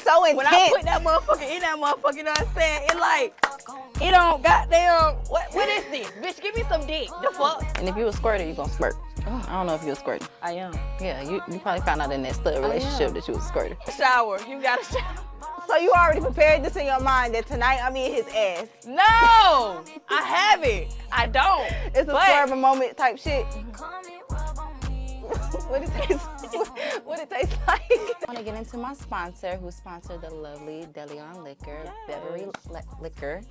so intense. When I put that motherfucker in that motherfucker, you know what I'm saying? It like, it don't goddamn, what is this? Bitch, give me some dick. The fuck? And if you a squirter, you gonna squirt. I don't know if you a squirter. I am. Yeah, you probably found out in that stud relationship that you was a squirter. Shower. You gotta shower. So you already prepared this in your mind that tonight I'm in his ass. No, I haven't. I don't. It's a spur of a moment type shit. What it tastes like. I want to get into my sponsor, who sponsored the lovely DeLeon Liquor, Beverly Liquor.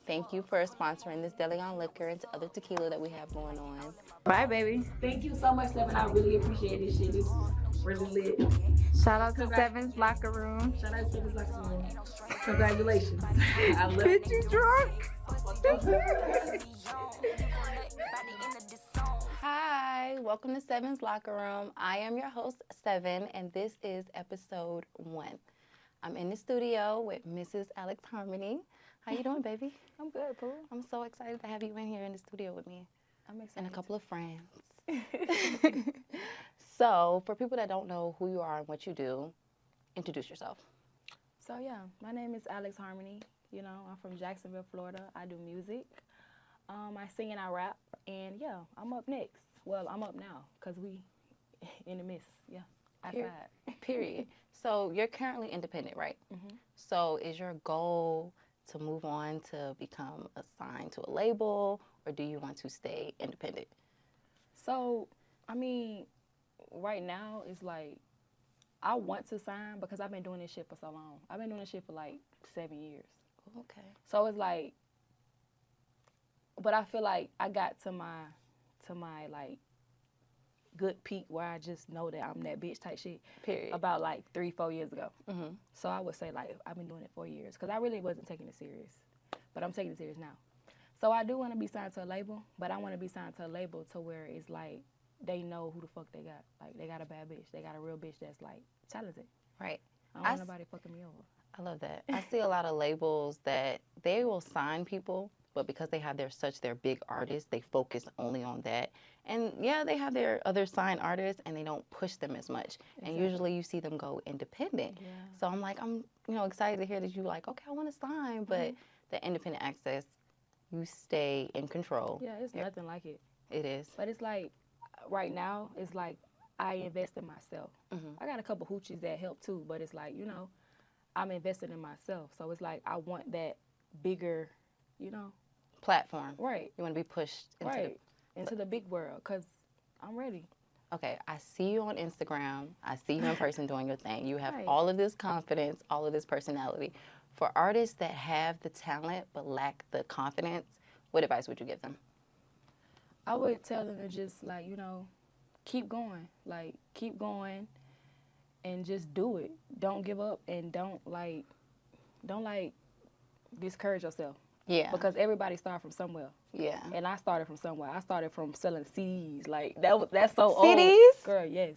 Thank you for sponsoring this DeLeon Liquor and other tequila that we have going on. Bye, baby. Thank you so much, Seven. I really appreciate this shit. This is really lit. Shout out to Sevyns Locker Room. Shout out to Seven's Locker Room. Congratulations. I love Bitch, you drunk? Hi, welcome to Sevyns Locker Room. I am your host, Sevyn, and this is episode 1. I'm in the studio with Mrs. Alex Harmony. How you doing, baby? I'm good, Pooh. I'm so excited to have you in here in the studio with me. I'm excited. And a couple of friends. So, for people that don't know who you are and what you do, introduce yourself. So yeah, my name is Alex Harmony. You know, I'm from Jacksonville, Florida. I do music. I sing and I rap. And yeah, I'm up next. Well, I'm up now because we in the midst. Yeah, outside. Period. So you're currently independent, right? Mm-hmm. So is your goal to move on to become assigned to a label, or do you want to stay independent? So, I mean, right now it's like I want to sign because I've been doing this shit for so long. I've been doing this shit for like 7 years. Okay. So it's like, but I feel like I got to my like good peak where I just know that I'm that bitch type shit. Period. About like 3-4 years ago. Mm-hmm. So I would say like I've been doing it 4 years because I really wasn't taking it serious, but I'm taking it serious now. So I do want to be signed to a label, but I want to be signed to a label to where it's like they know who the fuck they got. Like they got a bad bitch, they got a real bitch that's like talented. Right. I don't want nobody fucking me over. I love that. I see a lot of labels that they will sign people, but because they have their big artists, they focus only on that. And yeah, they have their other signed artists and they don't push them as much. Exactly. And usually you see them go independent. Yeah. So I'm like, I'm excited to hear that you like, okay, I want to sign, but the independent access, you stay in control. Yeah, it's nothing like it. It is. But it's like right now, it's like I invest in myself. Mm-hmm. I got a couple hoochies that help too, but it's like, I'm invested in myself. So it's like I want that bigger, Platform. right, You want to be pushed into into the big world because I'm ready. Okay, I see you on Instagram. I see you in person doing your thing. You have Right. all of this confidence, all of this personality. For artists that have the talent but lack the confidence, what advice would you give them? I would tell them to just like, keep going. Like, keep going and just do it. Don't give up and don't discourage yourself. Yeah. Because everybody started from somewhere. Yeah. And I started from somewhere. I started from selling CDs. Like, that's so CDs? old. Girl, yes.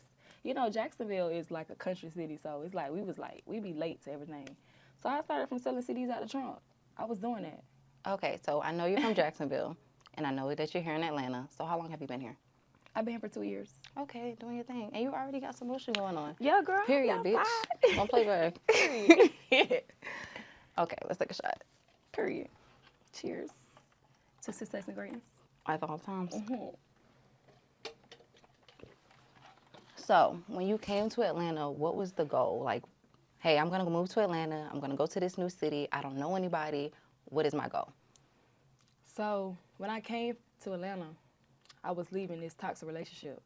Jacksonville is like a country city, so it's like we be late to everything. So I started from selling CDs out the trunk. I was doing that. Okay, so I know you're from Jacksonville, and I know that you're here in Atlanta. So how long have you been here? I've been here for 2 years. Okay, doing your thing. And you already got some motion going on. Yeah, girl. Period, yeah, bitch. Don't play back. Period. Okay, let's take a shot. Period. Cheers to success and greatness. At all times. Mm-hmm. So, when you came to Atlanta, what was the goal? Like, hey, I'm going to move to Atlanta. I'm going to go to this new city. I don't know anybody. What is my goal? So, when I came to Atlanta, I was leaving this toxic relationship.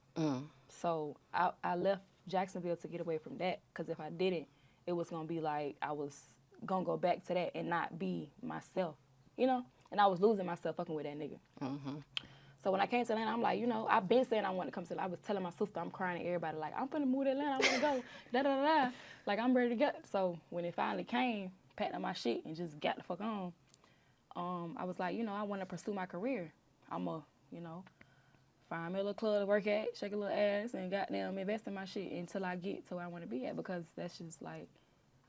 So, I left Jacksonville to get away from that because if I didn't, it was going to be like I was going to go back to that and not be myself, And I was losing myself fucking with that nigga. Mm-hmm. So when I came to Atlanta, I'm like, I've been saying I want to come to Atlanta. I was telling my sister, I'm crying to everybody, like, I'm finna move to Atlanta, I want to go, da-da-da-da. Like, I'm ready to go. So when it finally came, packed up my shit and just got the fuck on, I was like, I want to pursue my career. I'm a, find me a little club to work at, shake a little ass, and goddamn invest in my shit until I get to where I want to be at because that's just like,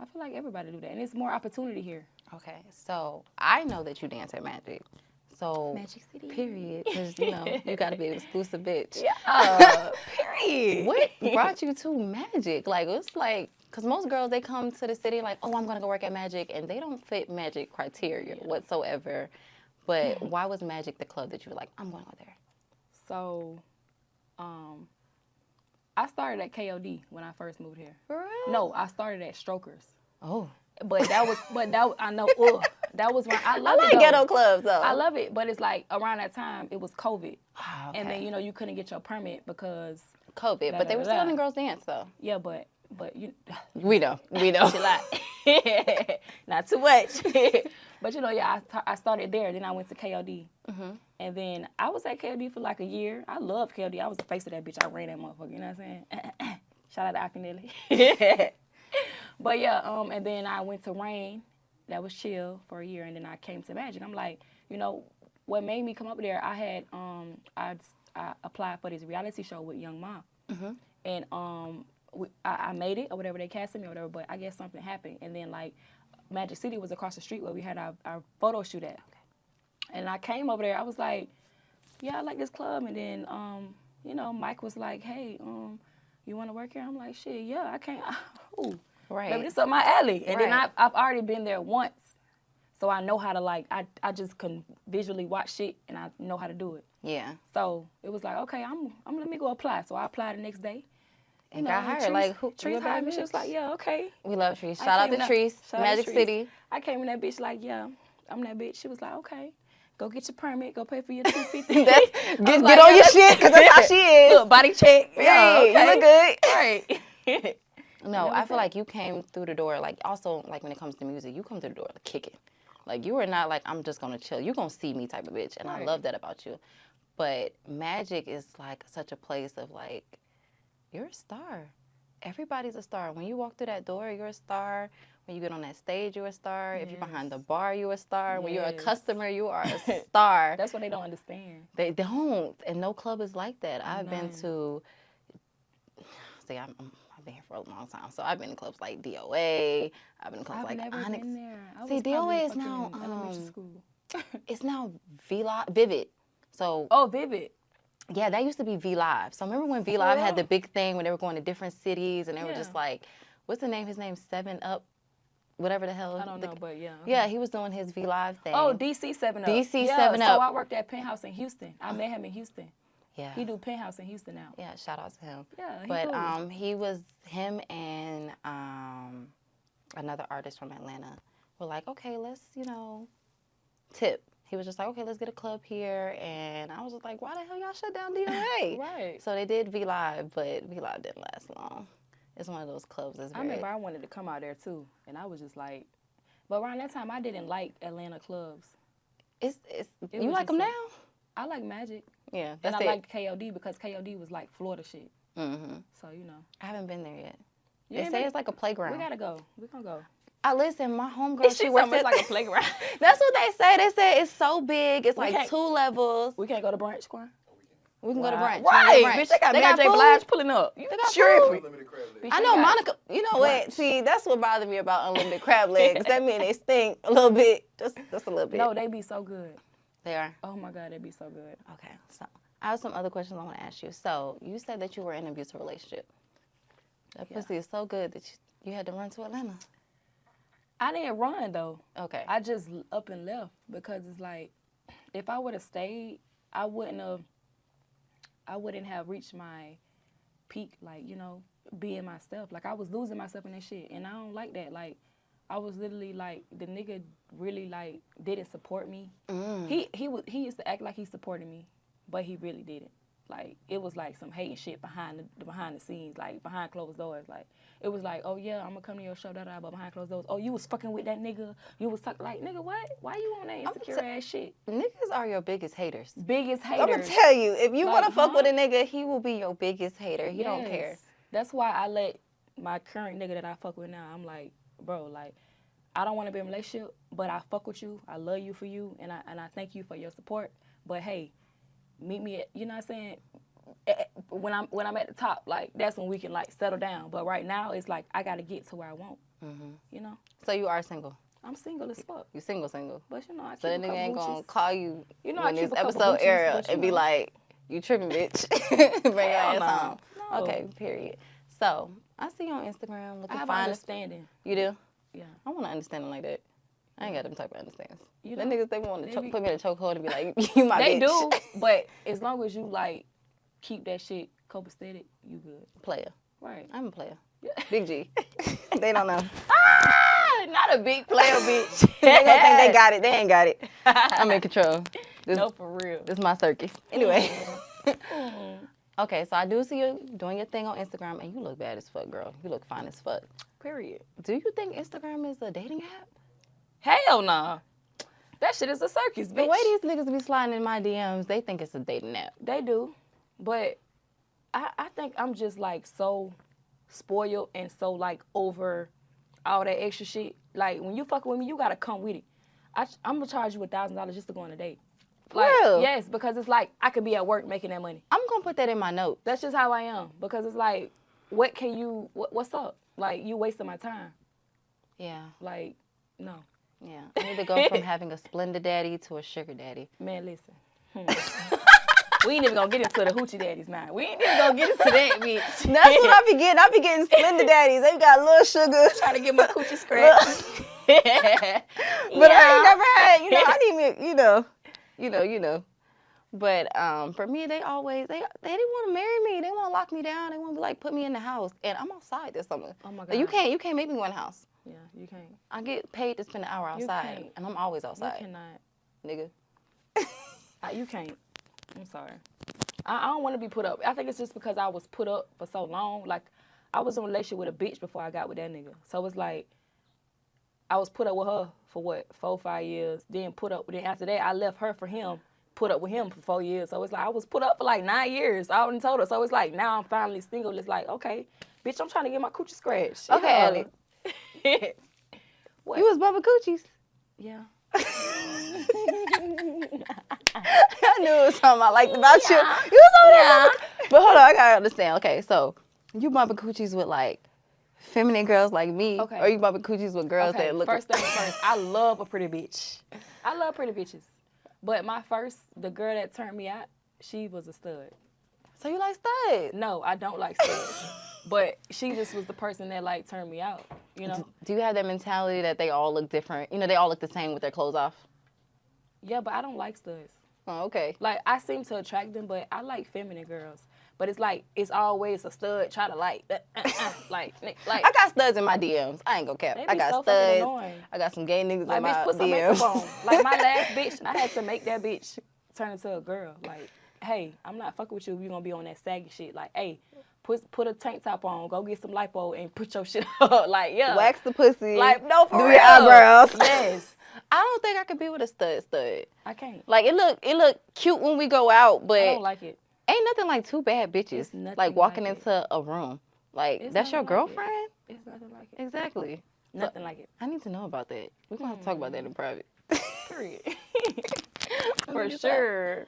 I feel like everybody do that. And it's more opportunity here. Okay, so I know that you dance at Magic. So, Magic City. Period. Because, you got to be an exclusive bitch. Yeah. Period. What brought you to Magic? Like, it's like Because most girls, they come to the city like, oh, I'm going to go work at Magic, and they don't fit Magic criteria whatsoever. But why was Magic the club that you were like, I'm going to go there? So, I started at KOD when I first moved here. For real? No, I started at Strokers. Oh. But that was, I know, that was when I I love like it though. ghetto clubs though. I love it, but it's like around that time it was COVID, Oh, okay. and then you couldn't get your permit because COVID. But they were still letting girls dance, though. yeah, but you We know. chill out. Not too much. But I started there. Then I went to KOD, and then I was at KOD for like a year. I loved KOD. I was the face of that bitch. I ran that motherfucker. You know what I'm saying? Shout out to Akinelli. But yeah, and then I went to Rain. That was chill for a year, and then I came to Magic. I'm like, what made me come up there? I had I applied for this reality show with Young Mom, and I made it or whatever. They casted me or whatever, but I guess something happened, and then like Magic City was across the street where we had our photo shoot at, and I came over there. I was like, yeah, I like this club, and then Mike was like, hey, you want to work here? I'm like, shit, yeah, I can't. Ooh. Right. Maybe this up my alley. And then Right. I've already been there once. So I know how to I just can visually watch shit and I know how to do it. Yeah. So it was like, okay, I'm let me go apply. So I applied the next day. And got hired. Like, who? Trees hired me. She was like, yeah, okay. We love Trees. I Shout out came to up- Trees. shout out to Magic Trees. City. I came in that bitch like, yeah, I'm that bitch. She was like, okay, go get your permit, go pay for your $250. Get on your shit, because that's how she is. Look, body check. Yeah, Hey, you look good. Right. No, I feel like you came through the door, like, also, like, when it comes to music, you come through the door like, kicking. Like, you are not like, I'm just going to chill. You're going to see me type of bitch, and I Right. love that about you. But Magic is, like, such a place of, like, you're a star. Everybody's a star. When you walk through that door, you're a star. When you get on that stage, you're a star. If you're behind the bar, you're a star. When you're a Yes. customer, you are a star. That's what they don't understand. They don't. And no club is like that. I've been None. to, see, I've been here for a long time. So I've been in clubs like DOA. I've been in clubs I've like never Onyx. been there. I See, was DOA probably is fucking now, in elementary school. It's now Vivid. So, Oh, Vivid. yeah, that used to be V Live. So remember when V Live had the big thing when they were going to different cities and they were just Yeah. like, what's the name? His name's 7 Up, whatever the hell. I don't know, but yeah. Yeah, he was doing his V Live thing. Oh, DC 7 Up. DC yeah, 7 So Up. I worked at Penthouse in Houston. I met him in Houston. Yeah. He do Penthouse in Houston now. Yeah, shout out to him. Yeah, he But cool. he was him and another artist from Atlanta were like, okay, let's tip. He was just like, okay, let's get a club here, and I was just like, why the hell y'all shut down DOA? Right. So they did V Live, but V Live didn't last long. It's one of those clubs that's I very. remember I wanted to come out there too, and I was just like, but around that time I didn't like Atlanta clubs. It's It you was like just them like- now? I like Magic, Yeah, and that's I it. liked KOD because KOD was like Florida shit. Mm-hmm. So I haven't been there yet. You They ain't say been- it's like a playground. we gotta go. We gonna go. I listen, my homegirl, she She works works at like a playground. That's what they say. They say it's so big. It's like can't- 2 levels. We can't go to brunch, Quan. We can go to brunch. Right, Brunch. bitch. They got Mary J. food. Blige pulling up. You got tripping. Unlimited crab legs. Bitch, I they know got- Monica. You know what? See, that's what bothered me about unlimited crab legs. That mean they stink a little bit, just a little bit. No, they be so good. They are. Oh my God, they be so good. Okay. So I have some other questions I want to ask you. So you said that you were in an abusive relationship. That Yeah. pussy is so good that you had to run to Atlanta. I didn't run though. Okay. I just up and left because it's like, if I would have stayed, I wouldn't have reached my peak, like, being myself. Like, I was losing myself in that shit, and I don't like that. Like, I was literally like, the nigga really like didn't support me. He used to act like he supported me, but he really didn't. Like, it was like some hating shit behind the scenes, like behind closed doors. Like, it was like, oh yeah, I'm gonna come to your show, but behind closed doors, oh, you was fucking with that nigga. You was like, nigga, what? Why you on that insecure ass shit? Niggas are your biggest haters. Biggest I'm gonna haters. tell you, if you Like, want to fuck huh? with a nigga, He will be your biggest hater. He don't care. Yes. That's why I let my current nigga that I fuck with now, I'm like, bro, like, I don't want to be in a relationship, but I fuck with you. I love you for you, and I thank you for your support. But hey, meet me at, you know what I'm saying? When I'm at the top, like, that's when we can like settle down. But right now, it's like I gotta get to where I want. You know, So you are single. I'm single as fuck, You single. but I keep So that a nigga couple ain't gonna Gucci's. call you You know, I when keep this a couple episode Gucci's, air but and you be know. like, you tripping, bitch. Bring your Hell ass no. home. No. Okay, period. So I see you on Instagram I looking have an fine. understanding. You do? Yeah. I want to understand them like that. I ain't got them type of understands. You Them know, niggas, they want to be- put me in a chokehold and be like, you my They bitch. do, but as long as you like keep that shit copacetic, you good. Player. Right. I'm a player. Yeah. Big G. They don't know. Not a big player, bitch. They gonna think they got it. They ain't got it. I'm in control. This, No, for real. this is my circus. Anyway. Mm. Okay, so I do see you doing your thing on Instagram, and you look bad as fuck, girl. You look fine as fuck. Period. Do you think Instagram is a dating app? Hell nah. That shit is a circus, bitch. The way these niggas be sliding in my DMs, they think it's a dating app. They do. But I think I'm just like so spoiled and so like over all that extra shit. Like when you fucking with me, you gotta come with it. I'm gonna charge you $1,000 just to go on a date. Like, real? yes, because it's like I could be at work making that money. I'm gonna put that in my notes. That's just how I am. Because it's like, what's up? Like you wasting my time. Yeah, Like, no. yeah. I need to go from having a Splendid daddy to a sugar daddy. Man, listen. We ain't even gonna get into the hoochie daddies now. We ain't even gonna get into that, bitch. That's what I be getting. I be getting Splendid daddies. They got a little sugar. Trying to get my coochie scratched. But I ain't never had, I didn't even, You know. But for me, they didn't want to marry me. They want to lock me down. They want to like put me in the house, and I'm outside this summer. Oh my Like, God. you can't make me go in the house. Yeah, you can't. I get paid to spend an hour outside, can't. and I'm always outside, You cannot. nigga. You can't. I'm sorry. I don't want to be put up. I think it's just because I was put up for so long. Like, I was in a relationship with a bitch before I got with that nigga. So it's like, I was put up with her for what, 4, 5 years. Then after that, I left her for him. Put up with him for 4 years. So it's like, I was put up for like 9 years. I already told her. So it's like, now I'm finally single. It's like, okay, bitch, I'm trying to get my coochie scratched. Okay, Allie. What? You was bumping coochies. Yeah. I knew it was something I liked about you. You was over there. But hold on, I gotta understand. Okay, so you bumping coochies with like feminine girls like me, Okay. or you bumping coochies with girls Okay, that look. first thing first, I love a pretty bitch. I love pretty bitches. But the girl that turned me out, she was a stud. So you like studs? No, I don't like studs. But she just was the person that like turned me out, you know? Do you have that mentality that they all look different? You know, they all look the same with their clothes off. Yeah, but I don't like studs. Oh, okay. Like, I seem to attract them, but I like feminine girls. But it's like, it's always a stud try to like I got studs in my DMs. I ain't gonna cap. They be I got so fucking studs. annoying. I got some gay niggas Like, in bitch, my put some makeup on. DMs. Like, my last bitch, I had to make that bitch turn into a girl. Like, hey, I'm not fucking with you if you're gonna be on that saggy shit. Like, hey, put a tank top on, go get some lipo and put your shit up. Like, yeah. Wax the pussy. Like, no, for do real. your eyebrows. Yes. I don't think I could be with a stud. I can't. Like it look cute when we go out, but I don't like it. ain't nothing like two bad bitches It's nothing like walking like it. into a room. Like It's that's your nothing like it. girlfriend? It's nothing like it. Exactly. Nothing like it. I need to know about that. We're gonna have to talk about that in private. Period. For For sure.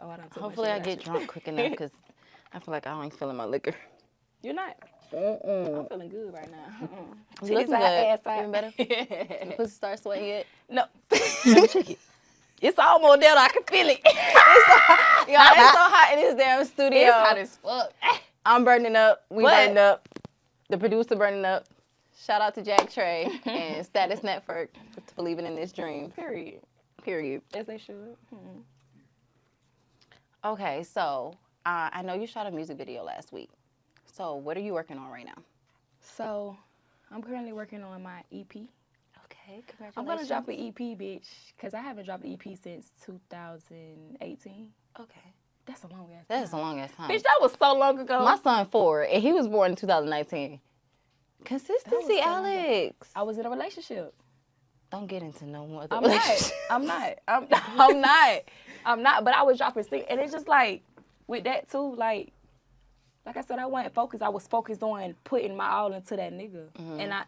Oh, I don't. Hopefully I get drunk quick enough because I feel like I ain't feeling my liquor. You're not. Mm-mm. I'm feeling good right now. You looking Titties out, good. ass out. Feeling better? The pussy start sweating yet? No. Let me check it. It's almost there. I can feel it. Y'all, it's so hot in this damn studio. It's hot as fuck. I'm burning up. We What? burning up. The producer burning up. Shout out to Jack Trey and Status Network for believing in this dream. Period. Period. As they should. Okay, so I know you shot a music video last week. So what are you working on right now? So, I'm currently working on my EP. Okay, congratulations. I'm gonna drop an EP, bitch, because I haven't dropped an EP since 2018. Okay. That's a long ass time. That is a long ass time. Bitch, that was so long ago. My son 4, and he was born in 2019. Consistency, so long ago. Alex. I was in a relationship. Don't get into no more. I'm not. I'm not. But I was dropping singles, and it's just like with that too. Like I said, I wasn't focused. I was focused on putting my all into that nigga,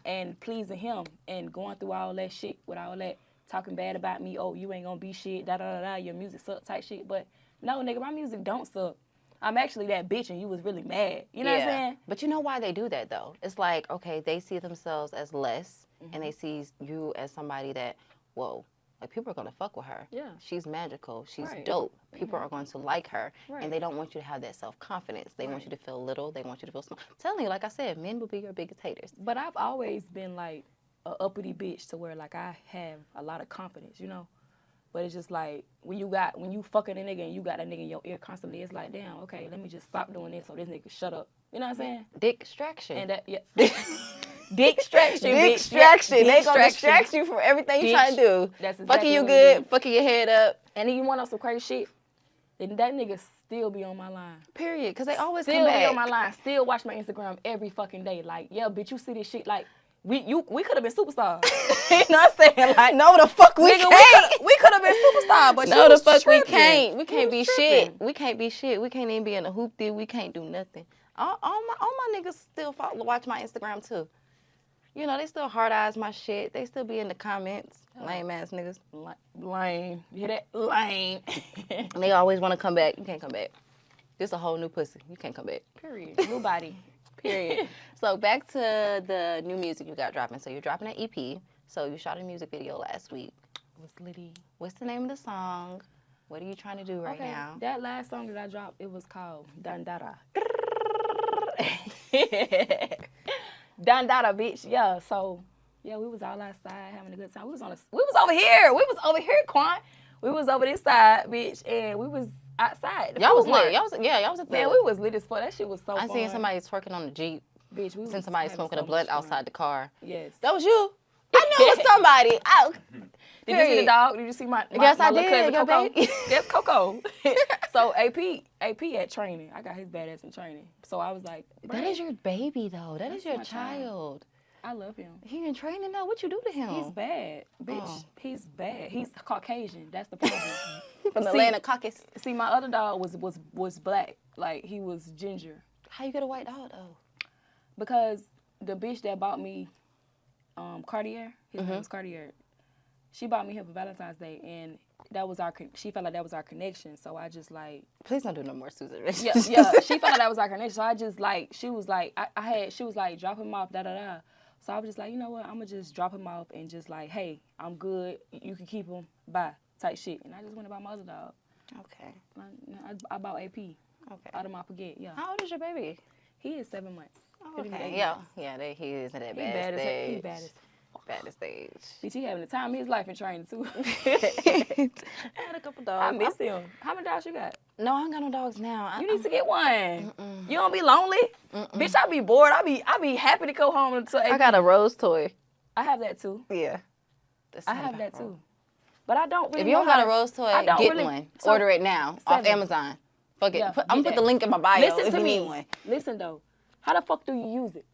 and pleasing him, and going through all that shit with all that talking bad about me. Oh, you ain't gonna be shit. Da da da da. Your music suck type shit. But no, nigga, my music don't suck. I'm actually that bitch, and you was really mad. You know what I'm saying? But you know why they do that though? It's like, okay, they see themselves as less, and they see you as somebody that, whoa, like people are gonna fuck with her. Yeah. She's magical. She's Right. dope. People are going to like her, Right. and they don't want you to have that self-confidence. They want Right. you to feel little. They want you to feel small. I'm telling you, like I said, men will be your biggest haters. But I've always been like a uppity bitch to where like I have a lot of confidence, you know. But it's just like when you fucking a nigga and you got that nigga in your ear constantly, it's like, damn, okay, let me just stop doing this so this nigga shut up. You know what I'm saying? Dick extraction. And that, yeah. Dick distraction, Dick bitch. distraction. Yeah, They dick gonna distraction. distract you from everything you Bitch. trying to do. That's exactly Fucking you what it good, is. fucking your head up. And then you want us some crazy shit, then that nigga still be on my line. Period. Because they always Still come be back. on my line. Still watch my Instagram every fucking day. Like, yeah, bitch, you see this shit. Like, we could have been superstars. You know what I'm saying? Like, No, the fuck we nigga, can't. we could have been superstars, but No, you the was fuck we tripping. can't. We can't You be was shit. tripping. We can't be shit. We can't even be in a hoopty. We can't do nothing. All my niggas still watch my Instagram too. You know, they still hard eyes my shit. They still be in the comments. Lame ass niggas. Lame. You hear that? Lame. And they always want to come back. You can't come back. This a whole new pussy. You can't come back. Period. Nobody. Period. So back to the new music you got dropping. So you're dropping an EP. So you shot a music video last week. What's Liddy? What's the name of the song? What are you trying to do right now? That last song that I dropped, it was called Dandara. Dandara, bitch. Yeah. So, yeah, we was all outside having a good time. We was over here. We was over here, Quan. We was over this side, bitch, and we was outside. Y'all was food mart. lit. Y'all was at the. Man, we was lit as fuck. That shit was so I fun. seen somebody twerking on the Jeep. Bitch, we Seen was somebody having smoking so a blunt much fun. outside the car. Yes. That was you. I knew it was somebody. Did you see the dog? Did you see my Yes, my I little did. cousin Your Coco? baby. That's Coco. So AP at training. I got his badass in training. So I was like, That is your baby, though. That is That's your my child. child. I love him. He in training now. What you do to him? He's bad, bitch. Oh. He's bad. He's Caucasian. That's the problem. From the See- land of caucus. See, my other dog was black. Like he was ginger. How you get a white dog though? Because the bitch that bought me Cartier, his Mm-hmm. name was Cartier. She bought me him for Valentine's Day, and that was she felt like that was our connection. So I just like. Please don't do no more Susan. Yeah, she felt like that was our connection. So I just like, she was like, she was like, drop him off, da da da. So I was just like, you know what, I'm gonna just drop him off and just like, hey, I'm good, you can keep him, bye, type shit. And I just went about my other dog. Okay. I bought AP Okay. out of my forget, yeah. How old is your baby? He is 7 months. Oh, It'll be okay. 8 Yeah. months. Yeah. He is in that He bad bad as stage. he bad as Baddest stage. bitch, he having the time of his life in training too. I had a couple dogs. I miss him. How many dogs you got? No, I ain't got no dogs now. You need to get one. You don't be lonely? Bitch, I be bored. I be happy to go home to I got a rose toy. I have that too. Yeah. I have that too. But I don't really If you don't know got how a rose toy, I don't get really- one. so- Order it now off 7. Amazon. Fuck it. Yeah, I'm gonna get put the that. link in my bio Listen if to you me. need one. Listen though. How the fuck do you use it?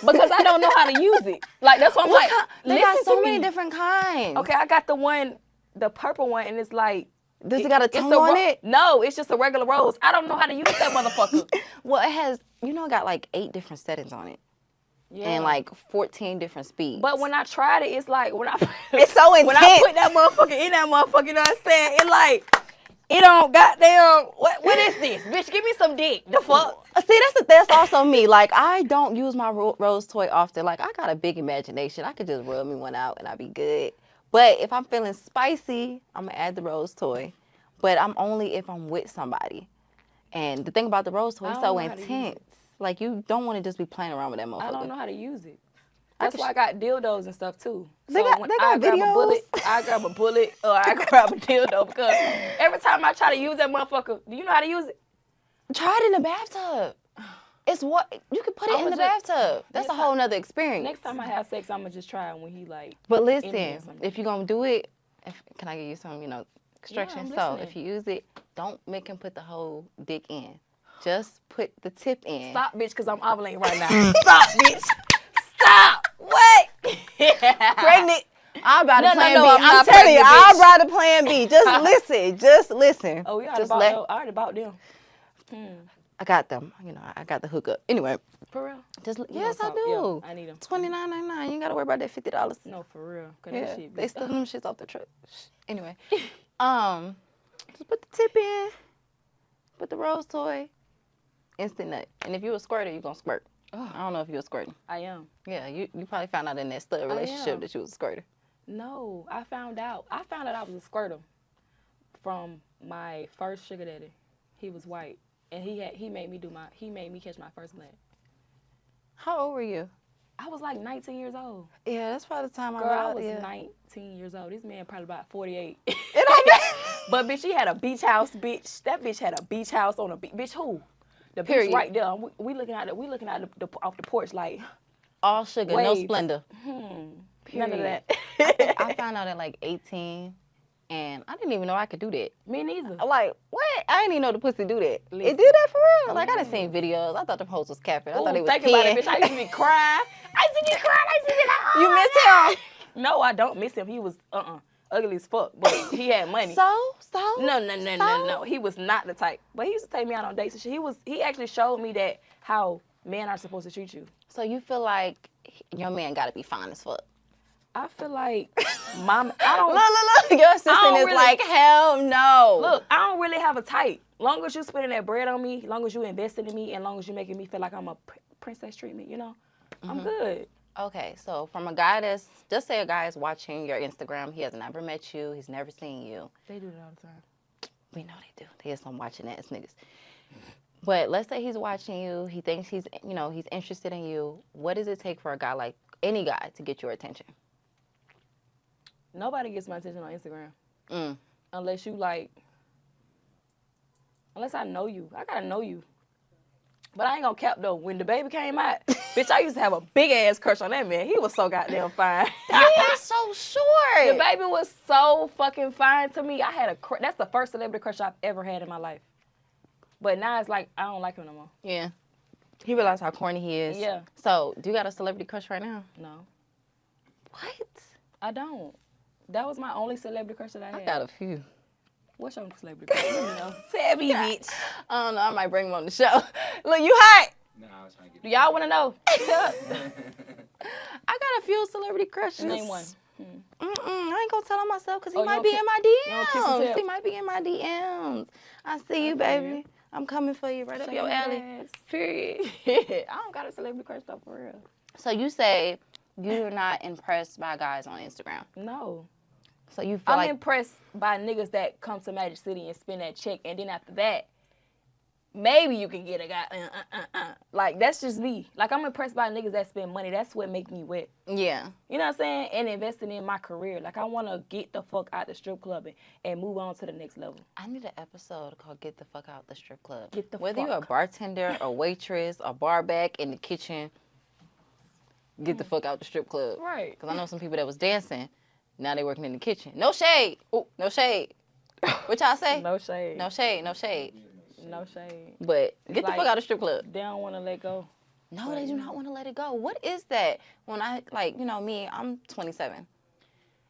Because I don't know how to use it. Like that's what I'm like. They got listen so to many me. different kinds. Okay, I got the purple one, and it's like. Does it got a it's tongue on it? No, it's just a regular rose. I don't know how to use that motherfucker. Well, it has, it got like 8 different settings on it. Yeah. And like 14 different speeds. But when I tried it, it's like when I It's so intense. when I put that motherfucker in that motherfucker, you know what I'm saying? It like it don't goddamn what is this? Bitch, give me some dick. The fuck? See, that's also me. Like, I don't use my rose toy often. Like, I got a big imagination. I could just rub me one out and I'd be good. But if I'm feeling spicy, I'm going to add the rose toy. But I'm only if I'm with somebody. And the thing about the rose toy, I it's don't so know how to use intense. Like, you don't want to just be playing around with that motherfucker. I don't know how to use it. That's why I got dildos and stuff too. They So got- when they got I grab videos? a bullet, I grab a bullet or I grab a dildo because every time I try to use that motherfucker, do you know how to use it? Try it in the bathtub. It's what you can put it in the bathtub. That's a whole nother experience. Next time I have sex, I'm gonna just try it when he like. But in there or listen, something. if you're gonna do it, can I give you some, instructions? I'm So listening. if you use it, don't make him put the whole dick in. Just put the tip in. Stop, bitch, because I'm ovulating right now. Stop, bitch. Stop. What? Pregnant. I brought a No, plan no, B. I'm I'm not telling you, pregnant, I bitch. brought a plan B. Just listen. Just listen. Oh, we already Just bought let- them. I already bought them. I got them. I got the hookup. Anyway, For real? just We yes, I gonna talk. do. Yeah, I need them. $29.99. You ain't gotta worry about that $50. No, for real. Cause Yeah, that shit, they bitch. steal them shits off the truck. Anyway, just put the tip in, put the rose toy, instant nut. And if you a squirter, you gonna squirt. I don't know if you a squirter. I am. Yeah, you probably found out in that stud relationship am. that you was a squirter. No, I found out I was a squirter from my first sugar daddy. He was white, and he made me catch my first leg. How old were you? I was like 19 years old. Yeah, that's probably the time Girl, I I was yeah. 19 years old. This man probably about 48. It don't matter. But bitch, he had a beach house, bitch. That bitch had a beach house on a beach. Bitch, who? The Period. beach right there. We looking at the off the porch like All sugar, no waves. splendor. None of that. I found out at like 18, and I didn't even know I could do that. Me neither. I'm like, what? I didn't even know the pussy do that. Listen. It did that for real? Like, I done seen videos. I thought the hoes was capping. I thought they was think about it, peeing. bitch. I used to be crying. I used to be crying. I used to be like, oh, You miss him? no, I don't miss him. He was ugly as fuck, but he had money. So? No. He was not the type. But he used to take me out on dates and shit. He actually showed me that how men are supposed to treat you. So you feel like your man gotta be fine as fuck? I feel like I don't Look. Your assistant is really- like, hell no. look, I don't really have a type. Long as you spending that bread on me, long as you investing in me, and long as you making me feel like I'm a princess treatment, you know, I'm good. Okay, so from a guy that's, just say a guy is watching your Instagram, he has never met you, he's never seen you. They do that all the time. We know they do. There's some watching ass niggas. But let's say he's watching you, he thinks he's interested in you. What does it take for a guy, like any guy, to get your attention? Nobody gets my attention on Instagram Mm. unless I know you. I gotta know you. But I ain't gonna cap though. When the baby came out, bitch, I used to have a big ass crush on that man. He was so goddamn fine. He's so short. The baby was so fucking fine to me. I had that's the first celebrity crush I've ever had in my life. But now it's like I don't like him no more. Yeah. He realized how corny he is. Yeah. So, do you got a celebrity crush right now? No, What? I don't. That was my only celebrity crush that I had. I got a few. What's your celebrity crush? Let me know. Tell me, bitch. I don't know. I might bring him on the show. Look, you hot. No, I was trying to get. Do y'all want to know? I got a few celebrity crushes. Name one. I ain't gonna tell him myself because he Oh, you might don't be ki- in my you don't kiss and DMs. tell? He might be in my DMs. I see you, Okay. baby. I'm coming for you right up Shake your that alley. ass. Period. I don't got a celebrity crush though, for real. So you say you're not impressed by guys on Instagram. No. So you feel I'm like impressed by niggas that come to Magic City and spend that check, and then after that, maybe you can get a guy. Like, that's just me. Like, I'm impressed by niggas that spend money. That's what make me wet. yeah. You know what I'm saying? And investing in my career. Like, I want to get the fuck out the strip club and move on to the next level. I need an episode called "Get the Fuck Out the Strip Club." Get the Whether you're a fuck. bartender, a waitress, a bar back in the kitchen, get the fuck out the strip club. Right. Because I know some people that was dancing, now they working in the kitchen. No shade. Oh, no shade. What y'all say? No shade. No shade. No shade. No shade. But get the like- fuck out the strip club. They don't want to let go. No, they do not want to let it go. What is that? When I, like, me, I'm 27.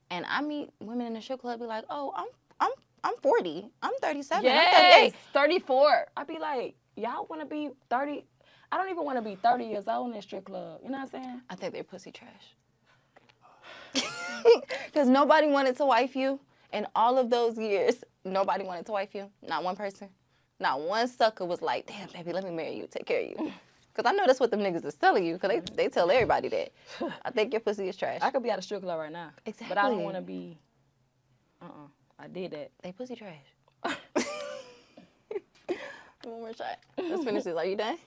And I meet women in the strip club, be like, oh, I'm 40. I'm 37. I'm Yes, 38. 34. I be like, y'all want to be 30? I don't even want to be 30 years old in that strip club. You know what I'm saying? I think they're pussy trash. Because nobody wanted to wife you. In all of those years, nobody wanted to wife you. Not one person. Not one sucker was like, damn, baby, let me marry you, take care of you. Because I know that's what them niggas is telling you, because they tell everybody that. I think your pussy is trash. I could be at a strip club right now. But I don't Exactly. want to be, I did that. They pussy trash. One more shot. Let's finish this. Are you done?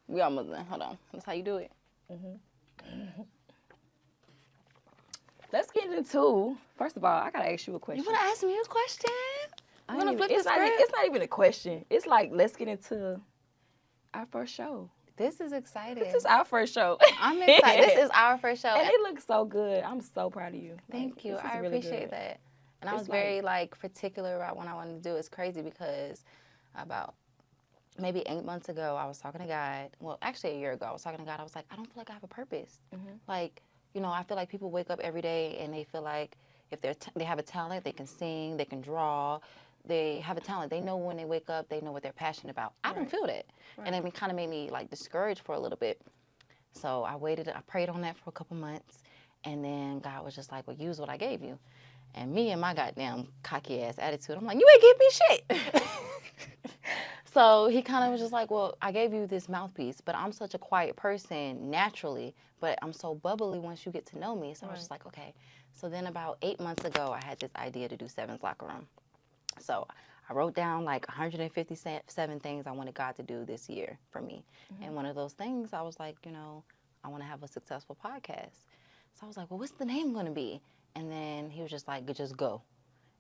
We almost done. Hold on. That's how you do it. Let's get into, first of all, I got to ask you a question. You want to ask me a question? You want to flip it's, the not, script? it's not even a question. It's like, let's get into our first show. This is exciting. This is our first show. I'm excited. This is our first show. And it looks so good. I'm so proud of you. Thank you. This is I really appreciate good. that. And I It's was very particular about what I wanted to do. It's crazy because about maybe 8 months ago, I was talking to God. Well, actually a year ago, I was talking to God. I was like, I don't feel like I have a purpose. Like, I feel like people wake up every day and they feel like if they have a talent, they can sing, they can draw, they have a talent. They know when they wake up, they know what they're passionate about. I don't feel that. And it kind of made me like discouraged for a little bit. So I waited, I prayed on that for a couple months. And then God was just like, well, use what I gave you. And me and my goddamn cocky ass attitude, I'm like, you ain't give me shit. So he kind of was just like, well, I gave you this mouthpiece, but I'm such a quiet person naturally, but I'm so bubbly once you get to know me. So I was just like, okay. So then about 8 months ago, I had this idea to do Sevyns Locker Room. So I wrote down like 157 things I wanted God to do this year for me. And one of those things, I was like, I want to have a successful podcast. So I was like, well, what's the name going to be? And then he was just like, just go.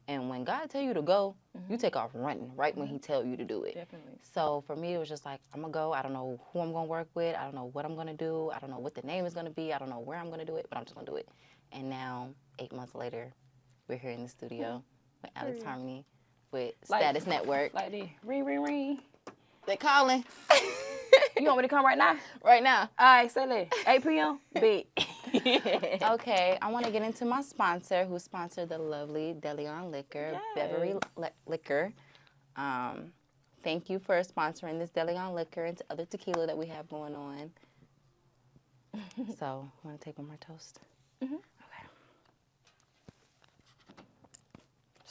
And when God tell you to go, you take off running right when he tell you to do it. Definitely. So for me, it was just like, I'm going to go. I don't know who I'm going to work with. I don't know what I'm going to do. I don't know what the name is going to be. I don't know where I'm going to do it, but I'm just going to do it. And now, 8 months later, we're here in the studio with Alex Harmony, with Status Network. Like the ring, ring, ring. They calling. You want me to come right now? Right now. All right, say that. 8 p.m. Big. Okay, I want to get into my sponsor, who sponsored the lovely DeLeon Liquor, Yes. Beverly Liquor. Thank you for sponsoring this DeLeon Liquor and other tequila that we have going on. So, want to take one more toast? Okay.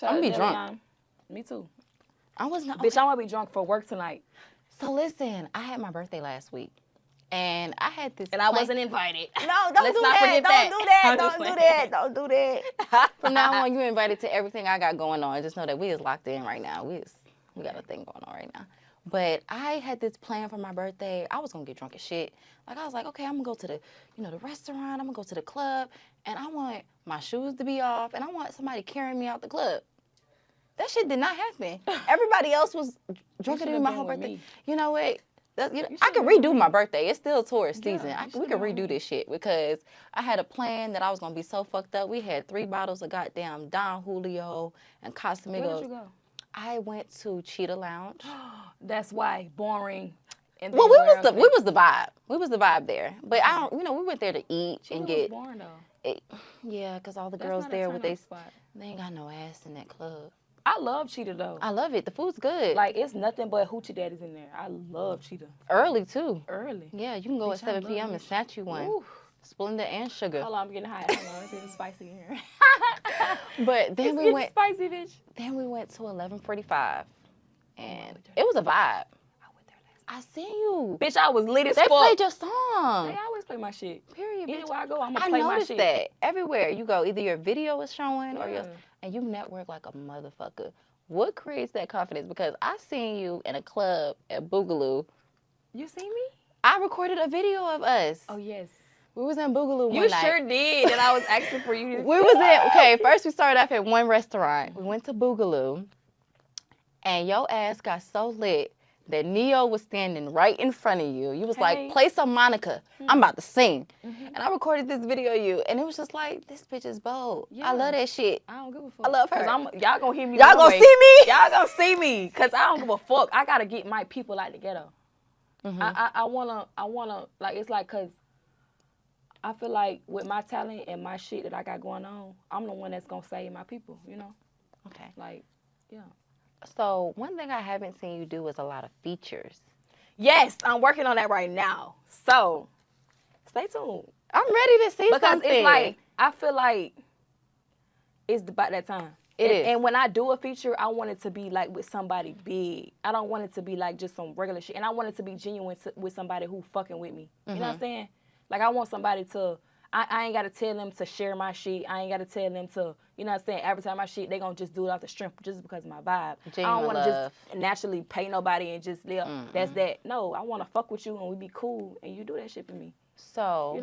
I'm gonna be drunk. Me too. I was not. Bitch, I'm gonna be drunk for work tonight. So listen, I had my birthday last week, and I had this. And I wasn't invited. No, don't Let's do not that. forget Don't that. do that. I'm Don't just do playing. that. Don't do that. From now on, you're invited to everything I got going on. Just know that we is locked in right now. We got a thing going on right now. But I had this plan for my birthday. I was gonna get drunk as shit. Like I was like, okay, I'm gonna go to the, the restaurant. I'm gonna go to the club, and I want my shoes to be off, and I want somebody carrying me out the club. That shit did not happen. Everybody else was drunker than me my whole been with birthday. me. You know what? I could redo my birthday. It's still tourist season. you We should've could been with redo this shit because I had a plan that I was gonna be so fucked up. We had 3 bottles of goddamn Don Julio and Where did you Casamigos. go? I went to Cheetah Lounge. That's why boring. And Well, then we where was the else? vibe. We was the vibe there. But I don't. We went there to eat Cheetah and was get. boring though. Yeah, cause all the That's girls not a there with turn-up they spot. ain't got no ass in that club. I love Cheetah though. I love it. The food's good. Like it's nothing but hoochie daddies in there. I love Cheetah. Early too. Early. Yeah, you can go Bitch, at I 7 love p.m. and this snatch you one. Ooh. Splenda and sugar. Hold on, I'm getting high. Hold on, it's getting spicy in here. But then It's we getting went. spicy, bitch. Then we went to 11:45, and went there. it was a vibe. I went there last I seen you. Bitch, I was lit as They fuck. played your song. They always play my shit. Period. bitch. Anywhere I go, I'm gonna I play my noticed shit. that everywhere you go, either your video is showing or your, Yeah. and you network like a motherfucker. What creates that confidence? Because I seen you in a club at Boogaloo. You see me? I recorded a video of us. Oh yes. We was in Boogaloo one You night. sure did. And I was asking for you. We was in, okay, first we started off at one restaurant. We went to Boogaloo, and your ass got so lit that Neo was standing right in front of you. You was Hey. like, play some Monica. I'm about to sing. And I recorded this video of you, and it was just like, this bitch is bold. Yeah. I love that shit. I don't give a fuck. I love her. Y'all gonna hear me. Y'all gonna anyway. see me? Y'all gonna see me. Cause I don't give a fuck. I gotta get my people out together. I wanna like it's like cause I feel like with my talent and my shit that I got going on, I'm the one that's gonna save my people, Okay. Like, yeah. So one thing I haven't seen you do is a lot of features. Yes, I'm working on that right now. So stay tuned. I'm ready to see Because something. it's like I feel like it's about that time. It is. And when I do a feature, I want it to be like with somebody big. I don't want it to be like just some regular shit. And I want it to be genuine with somebody who fucking with me. You know what I'm saying? Like I want somebody to, I ain't got to tell them to share my shit. I ain't got to tell them to, you know what I'm saying, advertise my shit. They going to just do it off the strength just because of my vibe. I Genuine don't want to love. just naturally pay nobody and just live. That's that. No, I want to fuck with you and we be cool and you do that shit for me. So, You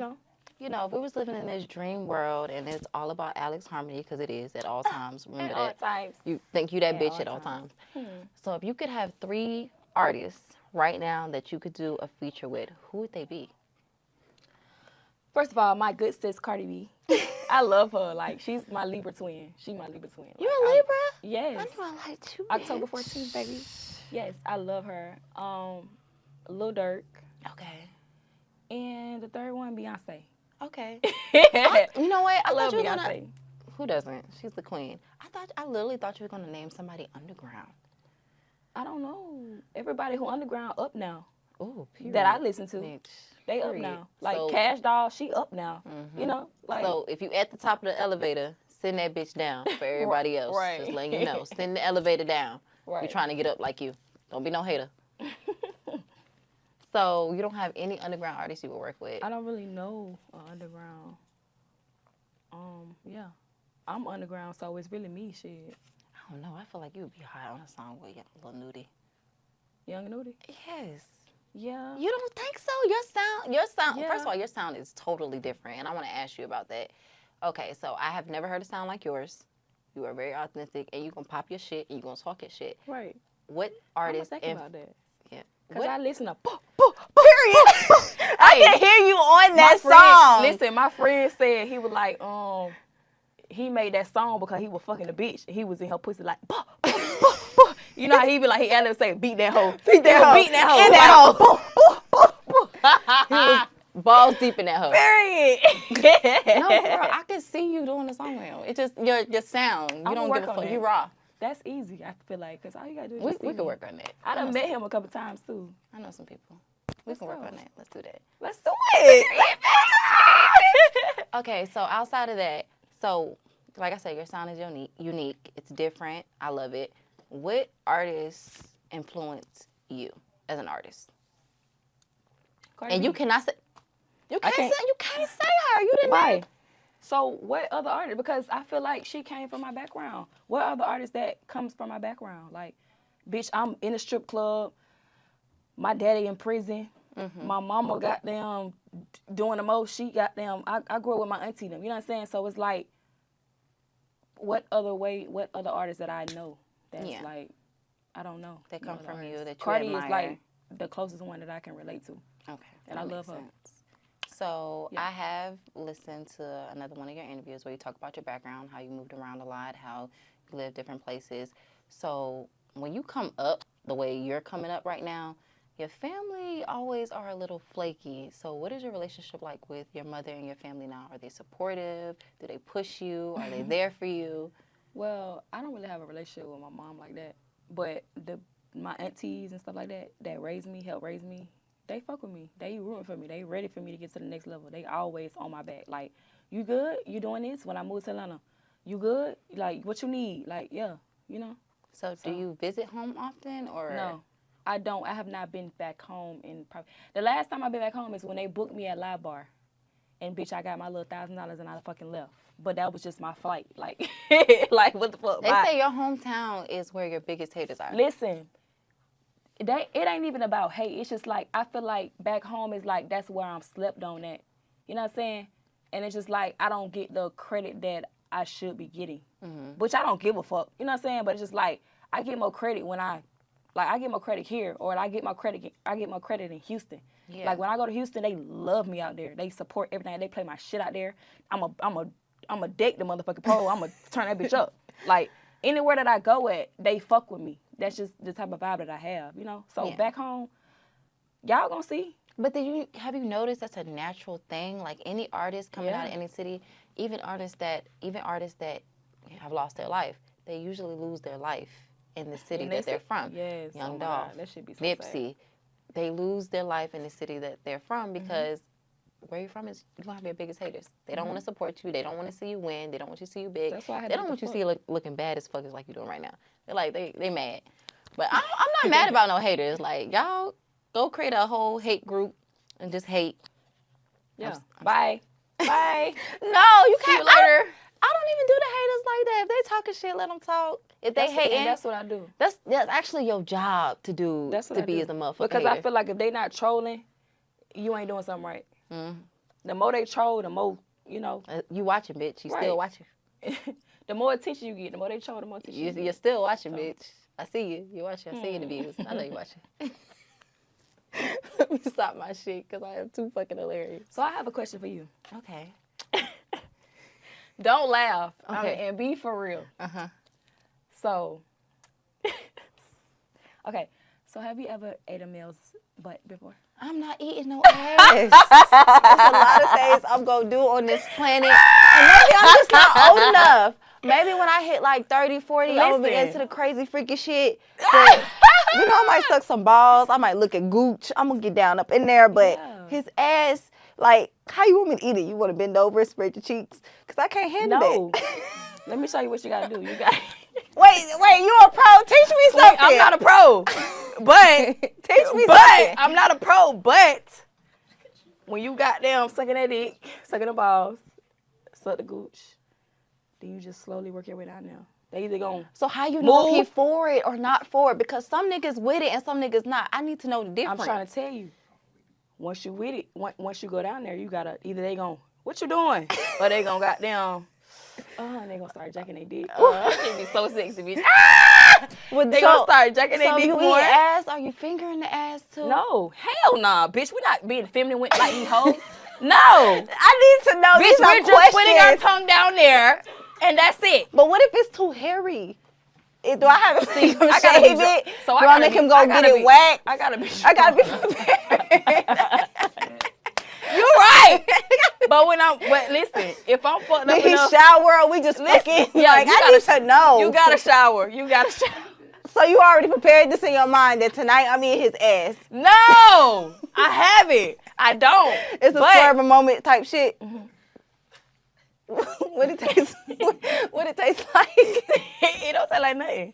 know? if we was living in this dream world and it's all about Alex Harmony, because it is at all times. Remember At all that. times. You think you that At bitch all at all times. times. So if you could have 3 artists right now that you could do a feature with, who would they be? First of all, my good sis Cardi B. I love her. Like she's my Libra twin. She my Libra twin. You Like, a Libra? Yes. I knew I liked you. October bitch. 14th, baby. Yes, I love her. Lil Durk. Okay. And the third one, Beyonce. Okay. I You know what? I love thought you were Beyonce. gonna. Who doesn't? She's the queen. I literally thought you were gonna name somebody underground. I don't know. Everybody who underground up now Oh, period. that I listen to, Bitch, they up period. now. Like So- Cash Doll, she up now. You know, like So if you at the top of the elevator, send that bitch down for everybody else. Right. Just letting you know. Send the elevator down. Right. We trying to get up like you. Don't be no hater. So you don't have any underground artists you would work with? I don't really know underground. Yeah, I'm underground, so it's really me. Shit, I don't know. I feel like you would be hot on a song with Lil Nudie. Young Nudie. Yes. Yeah. You don't think so? Your sound. Yeah. First of all, your sound is totally different, and I want to ask you about that. Okay, so I have never heard a sound like yours. You are very authentic, and you gonna pop your shit, and you gonna talk your shit. Right. What I'm artist? thinking about that. Yeah. Cause I listen to. Period. I can hear you on that my friend, song. Listen, my friend said he was like, he made that song because he was fucking the bitch. He was in her pussy like, bah, bah, bah, bah. You know how he be like, he had say, beat that hoe. Beat that hoe. Beat that hoe. In that hoe. He was balls deep in that hoe. Period. No, girl, I can see you doing the song with him. It's just your sound. You I'ma don't work give a on fuck. that. You raw. That's easy, I feel like, because all you got to do is We just see could me. work on that. I done met him a couple times, too. I know some people. We can work go. on that. Let's do that. Let's do it. Okay, so outside of that, so like I said, your sound is unique. It's different. I love it. What artists influence you as an artist? Cardi And B. you cannot say you I can't can't- say her. You didn't Why? know. So what other artist? Because I feel like she came from my background. What other artist that comes from my background? Like, bitch, I'm in a strip club. My daddy in prison. My mama got them doing the most. She got them. I grew up with my auntie them. You know what I'm saying? So it's like, what other artists that I know that's Yeah. like, I don't know. They No come other from you artists. that you Cardi admire. is like the closest one that I can relate to. Okay. And that I makes love her. sense. So Yeah. I have listened to another one of your interviews where you talk about your background, how you moved around a lot, how you lived different places. So when you come up the way you're coming up right now, your family always are a little flaky. So what is your relationship like with your mother and your family now? Are they supportive? Do they push you? Are they there for you? Well, I don't really have a relationship with my mom like that, but my aunties and stuff like that raised me, helped raise me, they fuck with me. They rooting for me. They ready for me to get to the next level. They always on my back. Like, you good? You doing this? When I moved to Atlanta, you good? Like, what you need? Like, yeah, you know. So do you visit home often or? No, I don't. I have not been back home in probably. The last time I've been back home is when they booked me at Live Bar. And bitch, I got my little $1,000 and I fucking left. But that was just my flight. Like, like what the fuck? They Bye. say your hometown is where your biggest haters are. Listen, it ain't even about hate. It's just like, I feel like back home is like, that's where I'm slept on at. You know what I'm saying? And it's just like, I don't get the credit that I should be getting. Which I don't give a fuck. You know what I'm saying? But it's just like, I get more credit when I get more credit here, or I get more credit in Houston. Yeah. Like when I go to Houston, they love me out there. They support everything. They play my shit out there. I'm a deck the motherfucking pole. I'm gonna turn that bitch up. Like anywhere that I go at, they fuck with me. That's just the type of vibe that I have, you know. So Yeah. back home, y'all gonna see. But have you noticed that's a natural thing? Like any artist coming out of Yeah. any city, even artists that have lost their life, they usually lose their life in the city that they're from. Yes. Young oh my Dolph, God, that should be so sad. Nipsey, they lose their life in the city that they're from because where you're from is you're gonna have your biggest haters. They don't want to support you. They don't want to see you win. They don't want you to see you big. That's why I had They to don't get want the you to see you looking bad as fuck as like you're doing right now. They're like they mad. But I'm not mad about no haters. Like y'all go create a whole hate group and just hate. Yeah. I'm Bye. Bye. No, you See you can't. later. I don't even do the haters like that. If they talking shit, let them talk. If they hating, And that's what I do. that's actually your job to do. That's what to I be do. as a motherfucker. Because I hater. feel like if they not trolling, you ain't doing something right. The more they troll, the more, you know. You watching, bitch. You still Right. watching. The more attention you get, the more they troll, the more attention you get. You're still watching, bitch. I see you. You're watching. I see you in the views. I know you're watching. Let me stop my shit because I am too fucking hilarious. So I have a question for you. Okay. Don't laugh. Okay. And be for real. Uh-huh. So, okay. So have you ever ate a male's butt before? I'm not eating no ass. There's a lot of things I'm going to do on this planet. And maybe I'm just not old enough. Maybe when I hit like 30, 40, I'm going to be Listen. into the crazy freaky shit. But, you know, I might suck some balls. I might look at Gooch. I'm going to get down up in there. But Yeah. his ass, like, how you want me to eat it? You want to bend over and spread your cheeks? Because I can't handle No. that. Let me show you what you gotta do. You got. Wait, you a pro? Teach me something. I'm not a pro, but Teach me but something. I'm not a pro. But when you got them sucking that dick, sucking the balls, suck the gooch, then you just slowly work your way down there. They either gonna So how you know if he move. for it or not for it? Because some niggas with it and some niggas not. I need to know the I'm difference. trying to tell you. Once you with it, once you go down there, you gotta either they gon' what you doing, or they gonna goddamn. And they gonna start jacking their dick. They be so sexy, bitch. They gonna start jacking their So dick you more. eat ass? Are you fingering the ass too? No, hell nah, bitch. We not being feminine with like these hoes. No, I need to know. bitch. These are We're just putting our questions. tongue down there, and that's it. But what if it's too hairy? Do I have to see him I gotta shave be- it? so Do I I gotta make be- him go I get gotta it be- waxed? I gotta be. I gotta be prepared. You're right. But listen, if I'm fucked up Did he enough, shower or we just fucking? yeah, Like, you I gotta- need to know. you gotta shower. You gotta shower. So you already prepared this in your mind that tonight I'm eating his ass. No, I haven't. I don't. It's a But- spur of a moment type shit. What it tastes? What it tastes like? It don't taste like nothing.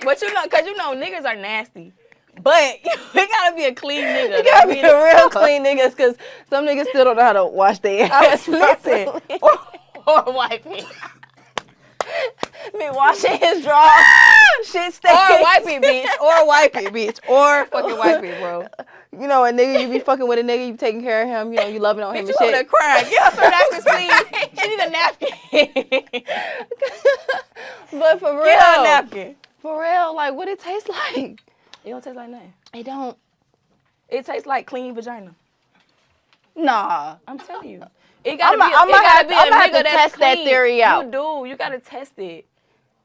But cause niggas are nasty. But we gotta be a clean nigga. You gotta be a real clean niggas, because some niggas still don't know how to wash their ass. Listen, or wipe it. Me washing his drawers. Shit stinks. Or wipe it, bitch. Or wipe it, bitch. Or fucking wipe it, bro. You know, a nigga, you be fucking with a nigga, you taking care of him, you know, you loving on him Bitch, and you over there shit. crying. Get us some napkins, please. I need a napkin. But for real, Get her a napkin. for real, like, what it tastes like? It don't taste like nothing. It don't. It tastes like clean vagina. Nah. I'm telling you. It gotta I'ma be a have nigga to that's test that clean. theory out. You do. You gotta test it.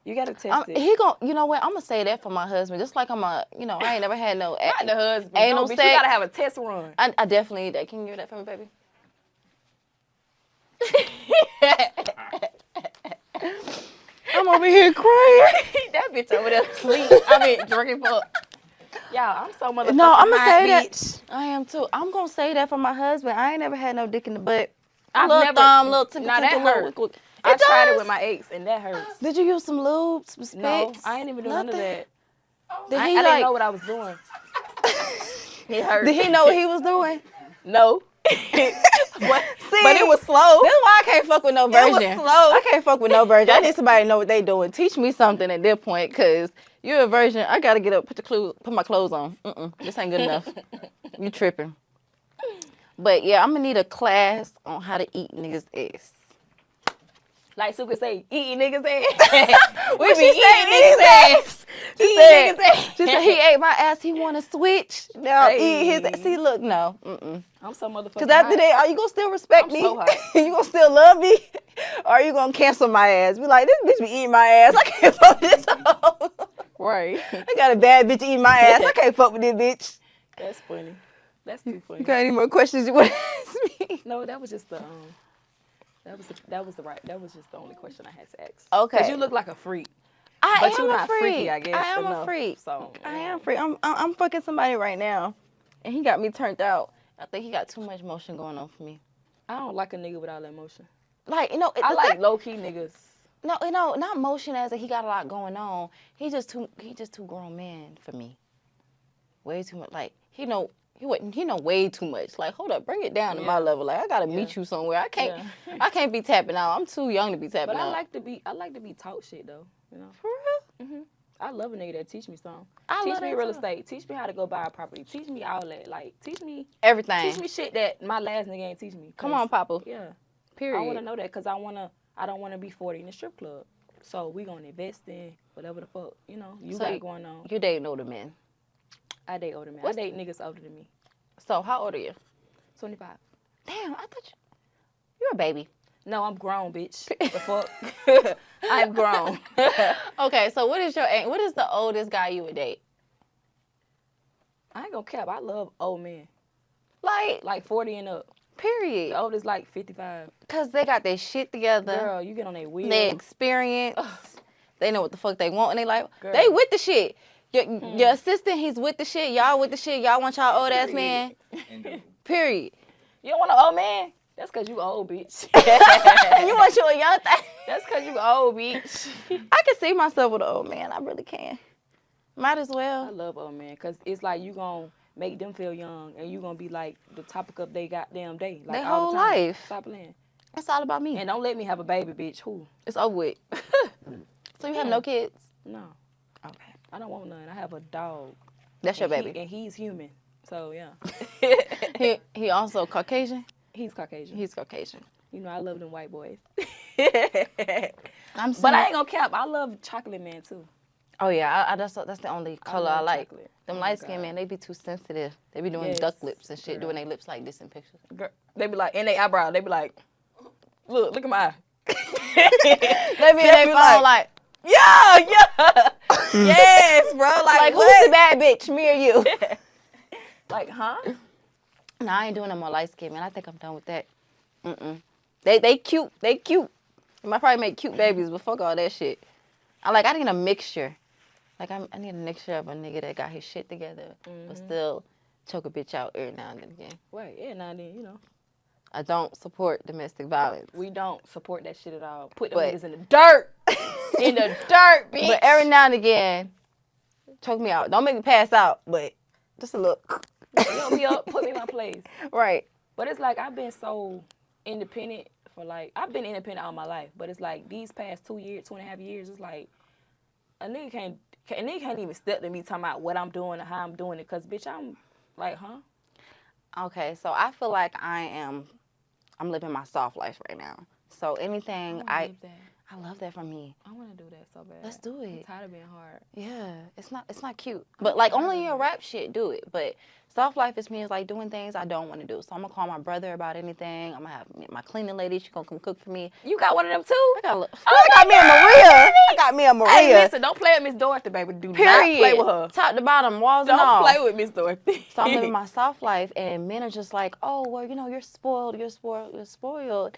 You gotta test it. He gon' you know what? I'm gonna say that for my husband. Just like I ain't never had no. Not the husband. Anal No, bitch, sex. you gotta have a test run. I definitely need that. Can you give that for me, baby? I'm over here crying. That bitch over there sleep. I mean, drinking fuck. Y'all, I'm so motherfucking No, I'm gonna hot, say bitch. that. I am too. I'm gonna say that for my husband. I ain't never had no dick in the butt. I've Little never- thumb, little tinkle, Now that tinkle, little hurts. wickle. I It tried it does. with my ex, and that hurts. Did you use some lubes, some spits? No, I ain't even doing none of Nothing? that. Did I he didn't like? know what I was doing. It hurt. Did he know what he was doing? No. but it was slow. That's why I can't fuck with no It was virgin. slow. I can't fuck with no virgin. I need somebody to know what they doing. Teach me something at that point, cause you're a virgin. I gotta get up, put my clothes on. This ain't good enough. You tripping. But yeah, I'm gonna need a class on how to eat niggas' ass. Like Sue could say, eating niggas' ass. What she say, niggas' ass? Eating said- niggas' ass. She said he ate my ass. He want to switch. Now Hey. eat his ass. See, look, no. I'm so motherfucking Because after hot. that, are you gonna still respect I'm me? so hot. You gonna still love me? Or are you gonna cancel my ass? Be like, this bitch be eating my ass. I can't fuck with this hoe. Right. I got a bad bitch eating my ass. I can't fuck with this bitch. That's funny. That's too funny. You got any more questions you want to ask me? No, that was just the that was just the only question I had to ask. Okay. Because you look like a freak. I But am you're a not freak. freaky, I guess. I am a enough. freak. So I am free. I'm fucking somebody right now, and he got me turned out. I think he got too much motion going on for me. I don't like a nigga without emotion. Like, I like low key niggas. No, not motion as in he got a lot going on. He just too grown man for me. Way too much. Like he know way too much. Like, hold up, bring it down to my level. Like I gotta meet you somewhere. I can't be tapping out. I'm too young to be tapping But out. I like to be taught shit though. You know. For real? I love a nigga that teach me something. I Teach love me that real too. estate. Teach me how to go buy a property. Teach me all that. Like teach me Everything. shit that my last nigga ain't teach me. Come 'Cause, on, Papa. Yeah. Period. I want to know that because I don't want to be 40 in the strip club. So we gonna invest in whatever the fuck you So got going on. You dating older men. I date older men. What's- I date niggas older than me. So how old are you? 25. Damn, I thought you're a baby. No, I'm grown, bitch. The fuck? I'm grown. Okay, so what is the oldest guy you would date? I ain't gonna cap. I love old men. Like, 40 and up. period. The oldest like 55. Because they got their shit together. Girl, you get on their wheel. They experience. They know what the fuck they want, and they like, Girl. they with the shit. Your assistant, he's with the shit. Y'all with the shit. Y'all want y'all old ass man. Period. You don't want an old man? That's because you old, bitch. You want you a young thing? That's because you old, bitch. I can see myself with an old man. I really can. Might as I well. love old man because it's like you going to make them feel young and you going to be like the topic of their goddamn day. Like Their all whole the time. life. Stop playing. It's all about me. And don't let me have a baby, bitch. Who? It's over with. So you have no kids? No. Okay. I don't want none. I have a dog. That's your And baby. and he's human. So, yeah. He also Caucasian? He's Caucasian. He's Caucasian. You know, I love them white boys. I'm But I ain't gonna cap. I love chocolate man too. Oh yeah, that's the only color I love like. chocolate. Them Oh my light skinned God. men, they be too sensitive. They be doing Yes, duck lips and shit, girl. doing their lips like this in pictures. Girl, they be like, and they eyebrow, they be like, look at my eye. They be in their be phone like- like, Yeah. Yes, bro. like who's what? the bad bitch, me or you? Like, huh? No, I ain't doing no more light skin, man. I think I'm done with that. They cute. They cute. They might probably make cute babies, but fuck all that shit. I need a mixture. Like I need a mixture of a nigga that got his shit together, but still choke a bitch out every now and then again. Right, yeah, now then, you know. I don't support domestic violence. We don't support that shit at all. Put them But- niggas in the dirt. In the dirt, bitch. But every now and again, choke me out. Don't make me pass out, but just a look. Put me up, put me in my place. Right. But it's like I've been so independent I've been independent all my life, but it's like these past 2.5 years, it's like a nigga can't even step to me talking about what I'm doing and how I'm doing it, cause bitch, I'm like, huh? Okay, so I feel like I'm living my soft life right now. So anything I love that from me. I want to do that so bad. Let's do I'm it. tired of being hard. Yeah, it's not cute. But like only your rap shit do it. But soft life is me is like doing things I don't want to do. So I'm gonna call my brother about anything. I'm gonna have my cleaning lady. She gonna come cook for me. You got one of them too? I got me a Maria. I got me a Maria. Hey, listen, don't play with Miss Dorothy, baby. Do Period. not play with her. Top to bottom, walls and all. Don't play with Miss Dorothy. So I'm living my soft life, and men are just like, oh, well, you're spoiled.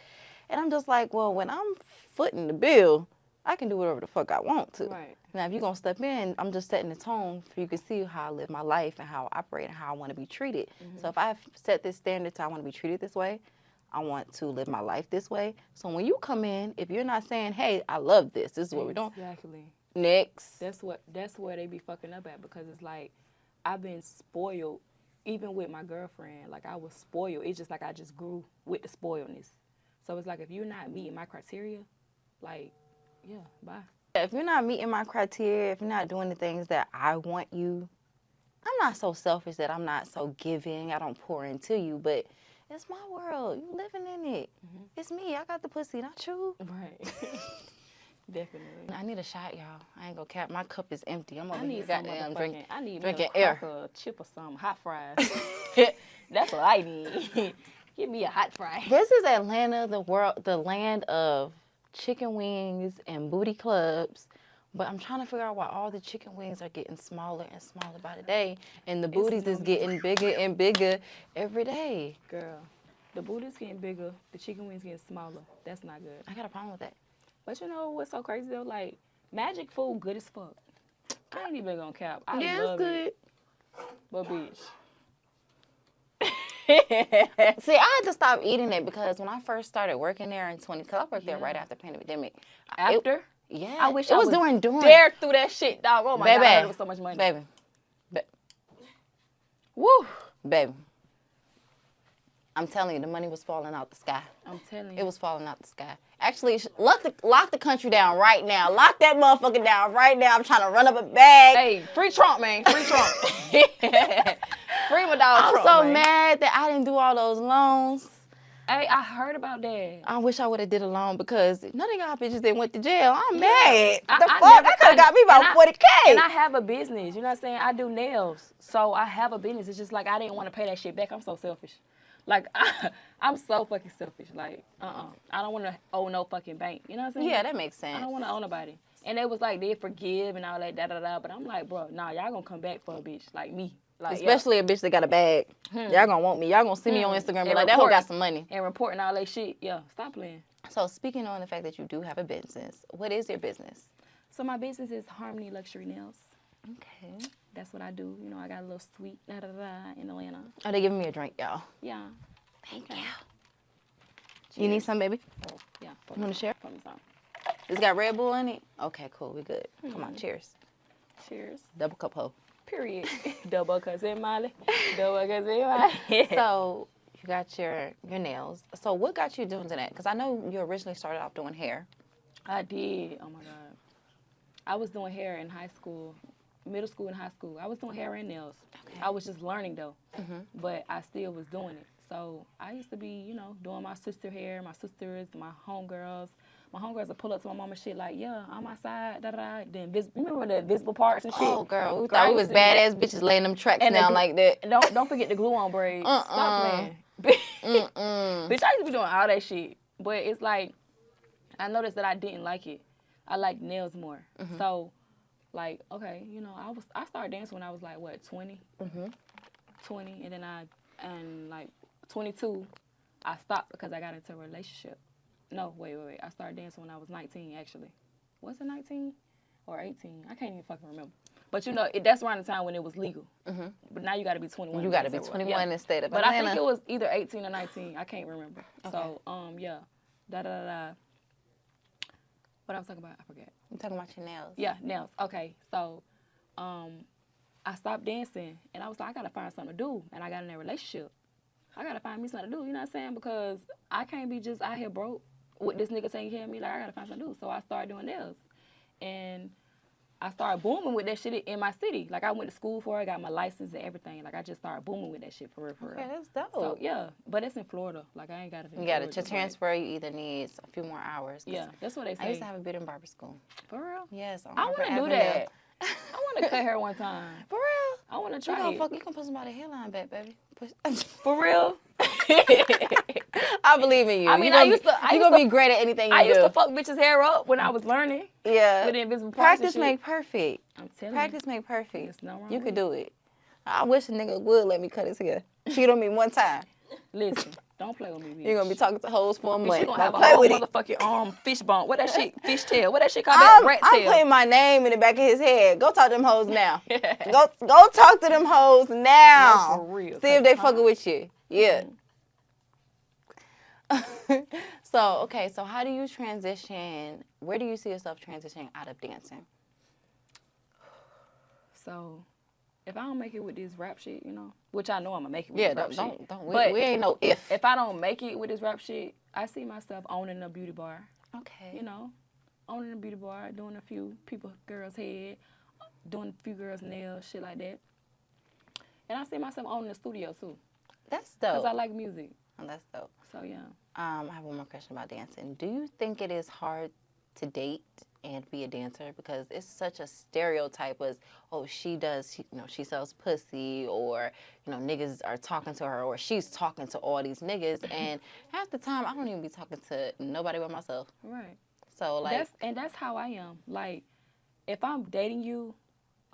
And I'm just like, well, when I'm footing the bill, I can do whatever the fuck I want to. Right. Now, if you're going to step in, I'm just setting the tone for you to see how I live my life and how I operate and how I want to be treated. So if I've set this standard to I want to be treated this way, I want to live my life this way. So when you come in, if you're not saying, hey, I love this is what we're doing. Exactly. Next. That's where they be fucking up at, because it's like I've been spoiled, even with my girlfriend. Like I was spoiled. It's just like I just grew with the spoiledness. So it's like if you're not meeting my criteria, like, yeah, bye. If you're not meeting my criteria, if you're not doing the things that I want you, I'm not so selfish that I'm not so giving. I don't pour into you, but it's my world. You living in it. It's me. I got the pussy, not you. Right. Definitely. I need a shot, y'all. I ain't gonna cap. My cup is empty. I'm over I here need some goddamn motherfucking. I need me drinking a air. cracker, chip or something, hot fries. That's what I need. Give me a hot fry. This is Atlanta, the land of chicken wings and booty clubs. But I'm trying to figure out why all the chicken wings are getting smaller and smaller by the day, and the booties is getting bigger and bigger every day. Girl, the booty's getting bigger, the chicken wings getting smaller. That's not good. I got a problem with that. But you know what's so crazy though? Like, magic food good as fuck. I ain't even gonna cap. I love it. But bitch. See, I had to stop eating it because when I first started working there in 20, because I worked there right after the pandemic. After? Yeah. I wish it I was was during. Dare through that shit, dog. Oh my Baby. God, I heard it was so much money. Baby. Woo. Baby. I'm telling you, the money was falling out the sky. I'm telling you. It was falling out the sky. Actually, lock the country down right now. Lock that motherfucker down right now. I'm trying to run up a bag. Hey, free Trump, man. Free Trump. Free my dog I'm Trump, so man. mad that I didn't do all those loans. Hey, I heard about that. I wish I would have did a loan because none of y'all bitches that went to jail. I'm mad. I The fuck? never- That could have got me about and 40K. And I have a business. You know what I'm saying? I do nails. So I have a business. It's just like I didn't want to pay that shit back. I'm so selfish. Like, I'm so fucking selfish. Like, I don't want to owe no fucking bank. You know what I'm saying? Yeah, that makes sense. I don't want to owe nobody. And they was like, they forgive and all that, da-da-da. But I'm like, bro, nah, y'all gonna come back for a bitch like me. Like, Especially a bitch that got a bag. Y'all gonna want me. Y'all gonna see me on Instagram and be like, that hoe got some money. And reporting all that shit. Yeah, stop playing. So speaking on the fact that you do have a business, what is your business? So my business is Harmony Luxury Nails. Okay. That's what I do. You know, I got a little suite, da-da-da, in Atlanta. Oh, they giving me a drink, y'all. Yeah. Thank you. You need some, baby? Yeah. You want to share? Pour me some. It's got Red Bull in it? Okay, cool. We good. Come on, cheers. Cheers. Double cup ho. Period. Double cousin Molly. Double cousin Molly. So you got your nails. So what got you doing that? Because I know you originally started off doing hair. I did. Oh my God. I was doing hair in high school, middle school and high school. I was doing hair and nails. Okay. I was just learning though, but I still was doing it. So I used to be, you know, doing my sister hair, my sisters, my homegirls. My homegirls would pull up to my mama shit like, yeah, I'm outside, da da da. Remember the invisible parts and shit? Oh, girl. We thought we was badass bitches laying them tracks And down like that. Don't forget the glue on braids. Stop playing. Bitch, I used to be doing all that shit. But it's like, I noticed that I didn't like it. I like nails more. So, like, okay, you know, I started dancing when I was like, what, 20? 20, and then like 22, I stopped because I got into a relationship. No, wait. I started dancing when I was 19, actually. Was it 19 or 18? I can't even fucking remember. But, you know, that's around the time when it was legal. But now you got to be 21. You got to be 21 instead of But Atlanta. I think it was either 18 or 19. I can't remember. Okay. So, yeah. What I was talking about, I forget. I'm talking about your nails. Yeah, nails. Okay, so I stopped dancing, and I was like, I got to find something to do, and I got in a relationship. I got to find me something to do, you know what I'm saying? Because I can't be just out here broke with this nigga taking care of me. Like, I got to find something to do. So I started doing nails, and I started booming with that shit in my city. Like, I went to school for it, got my license and everything. Like, I just started booming with that shit for real, Okay, that's dope. So, yeah, but it's in Florida. Like, I ain't got it in You got Florida, to transfer. You either need a few more hours. Yeah, that's what they say. I used to have a beauty and barber school. For real? Yes. On I want Harper to do Avenue. that. I want to cut hair one time. For real? I want to You try gonna it. you gonna put somebody hairline back, baby. For real? I believe in you. I mean, you're I gonna used to- I you're used gonna to- be great at anything you I do. used to fuck bitches' hair up when I was learning Yeah. with the invisible parts Practice and shit. make perfect. I'm telling Practice make perfect. There's no wrong You with could it. do it. I wish a nigga would let me cut his hair. Cheat on me one time. you. Listen, don't play with me, bitch. You're gonna be talking to hoes for a Bitch, month. you gonna have a Play whole with it. motherfucking fish bone. What that shit? Fish tail. What that shit called? That rat I'm tail. putting my name in the back of his head. Go talk to them hoes now. Go talk to them hoes now. No, for real. See if they 'Cause, fucking with you. Yeah. So how do you transition? Where do you see yourself transitioning out of dancing? So, if I don't make it with this rap shit, you know, which I know I'm gonna make it with Yeah, this rap shit. don't. But We ain't no if. If I don't make it with this rap shit, I see myself owning a beauty bar. Okay. You know, owning a beauty bar, doing a few girls' head, doing a few girls' nails, shit like that. And I see myself owning a studio too, That's because dope. I like music. Oh, that's dope. So yeah. I have one more question about dancing. Do you think it is hard to date and be a dancer? Because it's such a stereotype as, oh, she sells pussy, or, niggas are talking to her, or she's talking to all these niggas. And half the time, I don't even be talking to nobody but myself. Right. So, like. That's how I am. Like, if I'm dating you,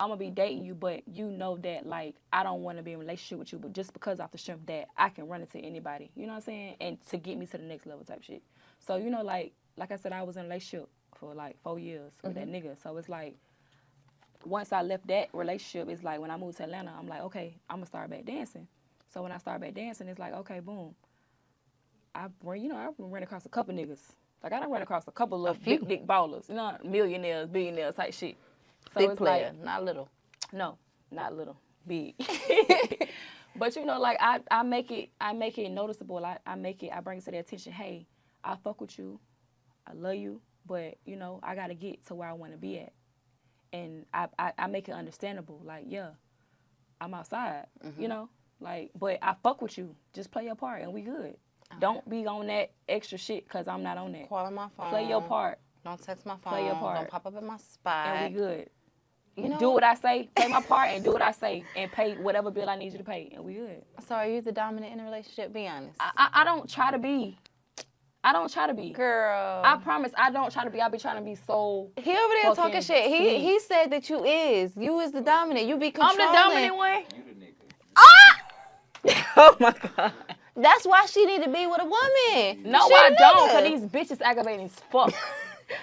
I'm gonna be dating you, but you know that, like, I don't want to be in a relationship with you, but just because off the strength that I can run into anybody, you know what I'm saying, and to get me to the next level type shit. So, like I said, I was in a relationship for like 4 years with that nigga. So it's like, once I left that relationship, it's like when I moved to Atlanta, I'm like, okay, I'm gonna start back dancing. So when I start back dancing, it's like, okay, boom. I've run across a couple niggas. Like, I done run across a couple of big dick ballers, millionaires, billionaires type shit. So Big it's player, like, not little. no, not little, big. But like, I make it noticeable. I bring it to their attention. Hey, I fuck with you, I love you, but I gotta get to where I want to be at, and I make it understandable. Like, yeah, I'm outside, like, but I fuck with you. Just play your part, and we good. Okay. Don't be on that extra shit, cause I'm not on that. Call on my phone. Play your part. Don't text my phone. Play your part. Don't pop up in my spot. And we good. Do what I say, play my part, and do what I say, and pay whatever bill I need you to pay, and we good. So are you the dominant in a relationship? Be honest. I don't try to be. I don't try to be. Girl. I promise I don't try to be. I be trying to be so. He over there talking shit. He said that you is the dominant. You be controlling. I'm the dominant one? You the nigga. Ah! Oh my God. That's why she need to be with a woman. No, She I a don't, nigga. because these bitches aggravating as fuck.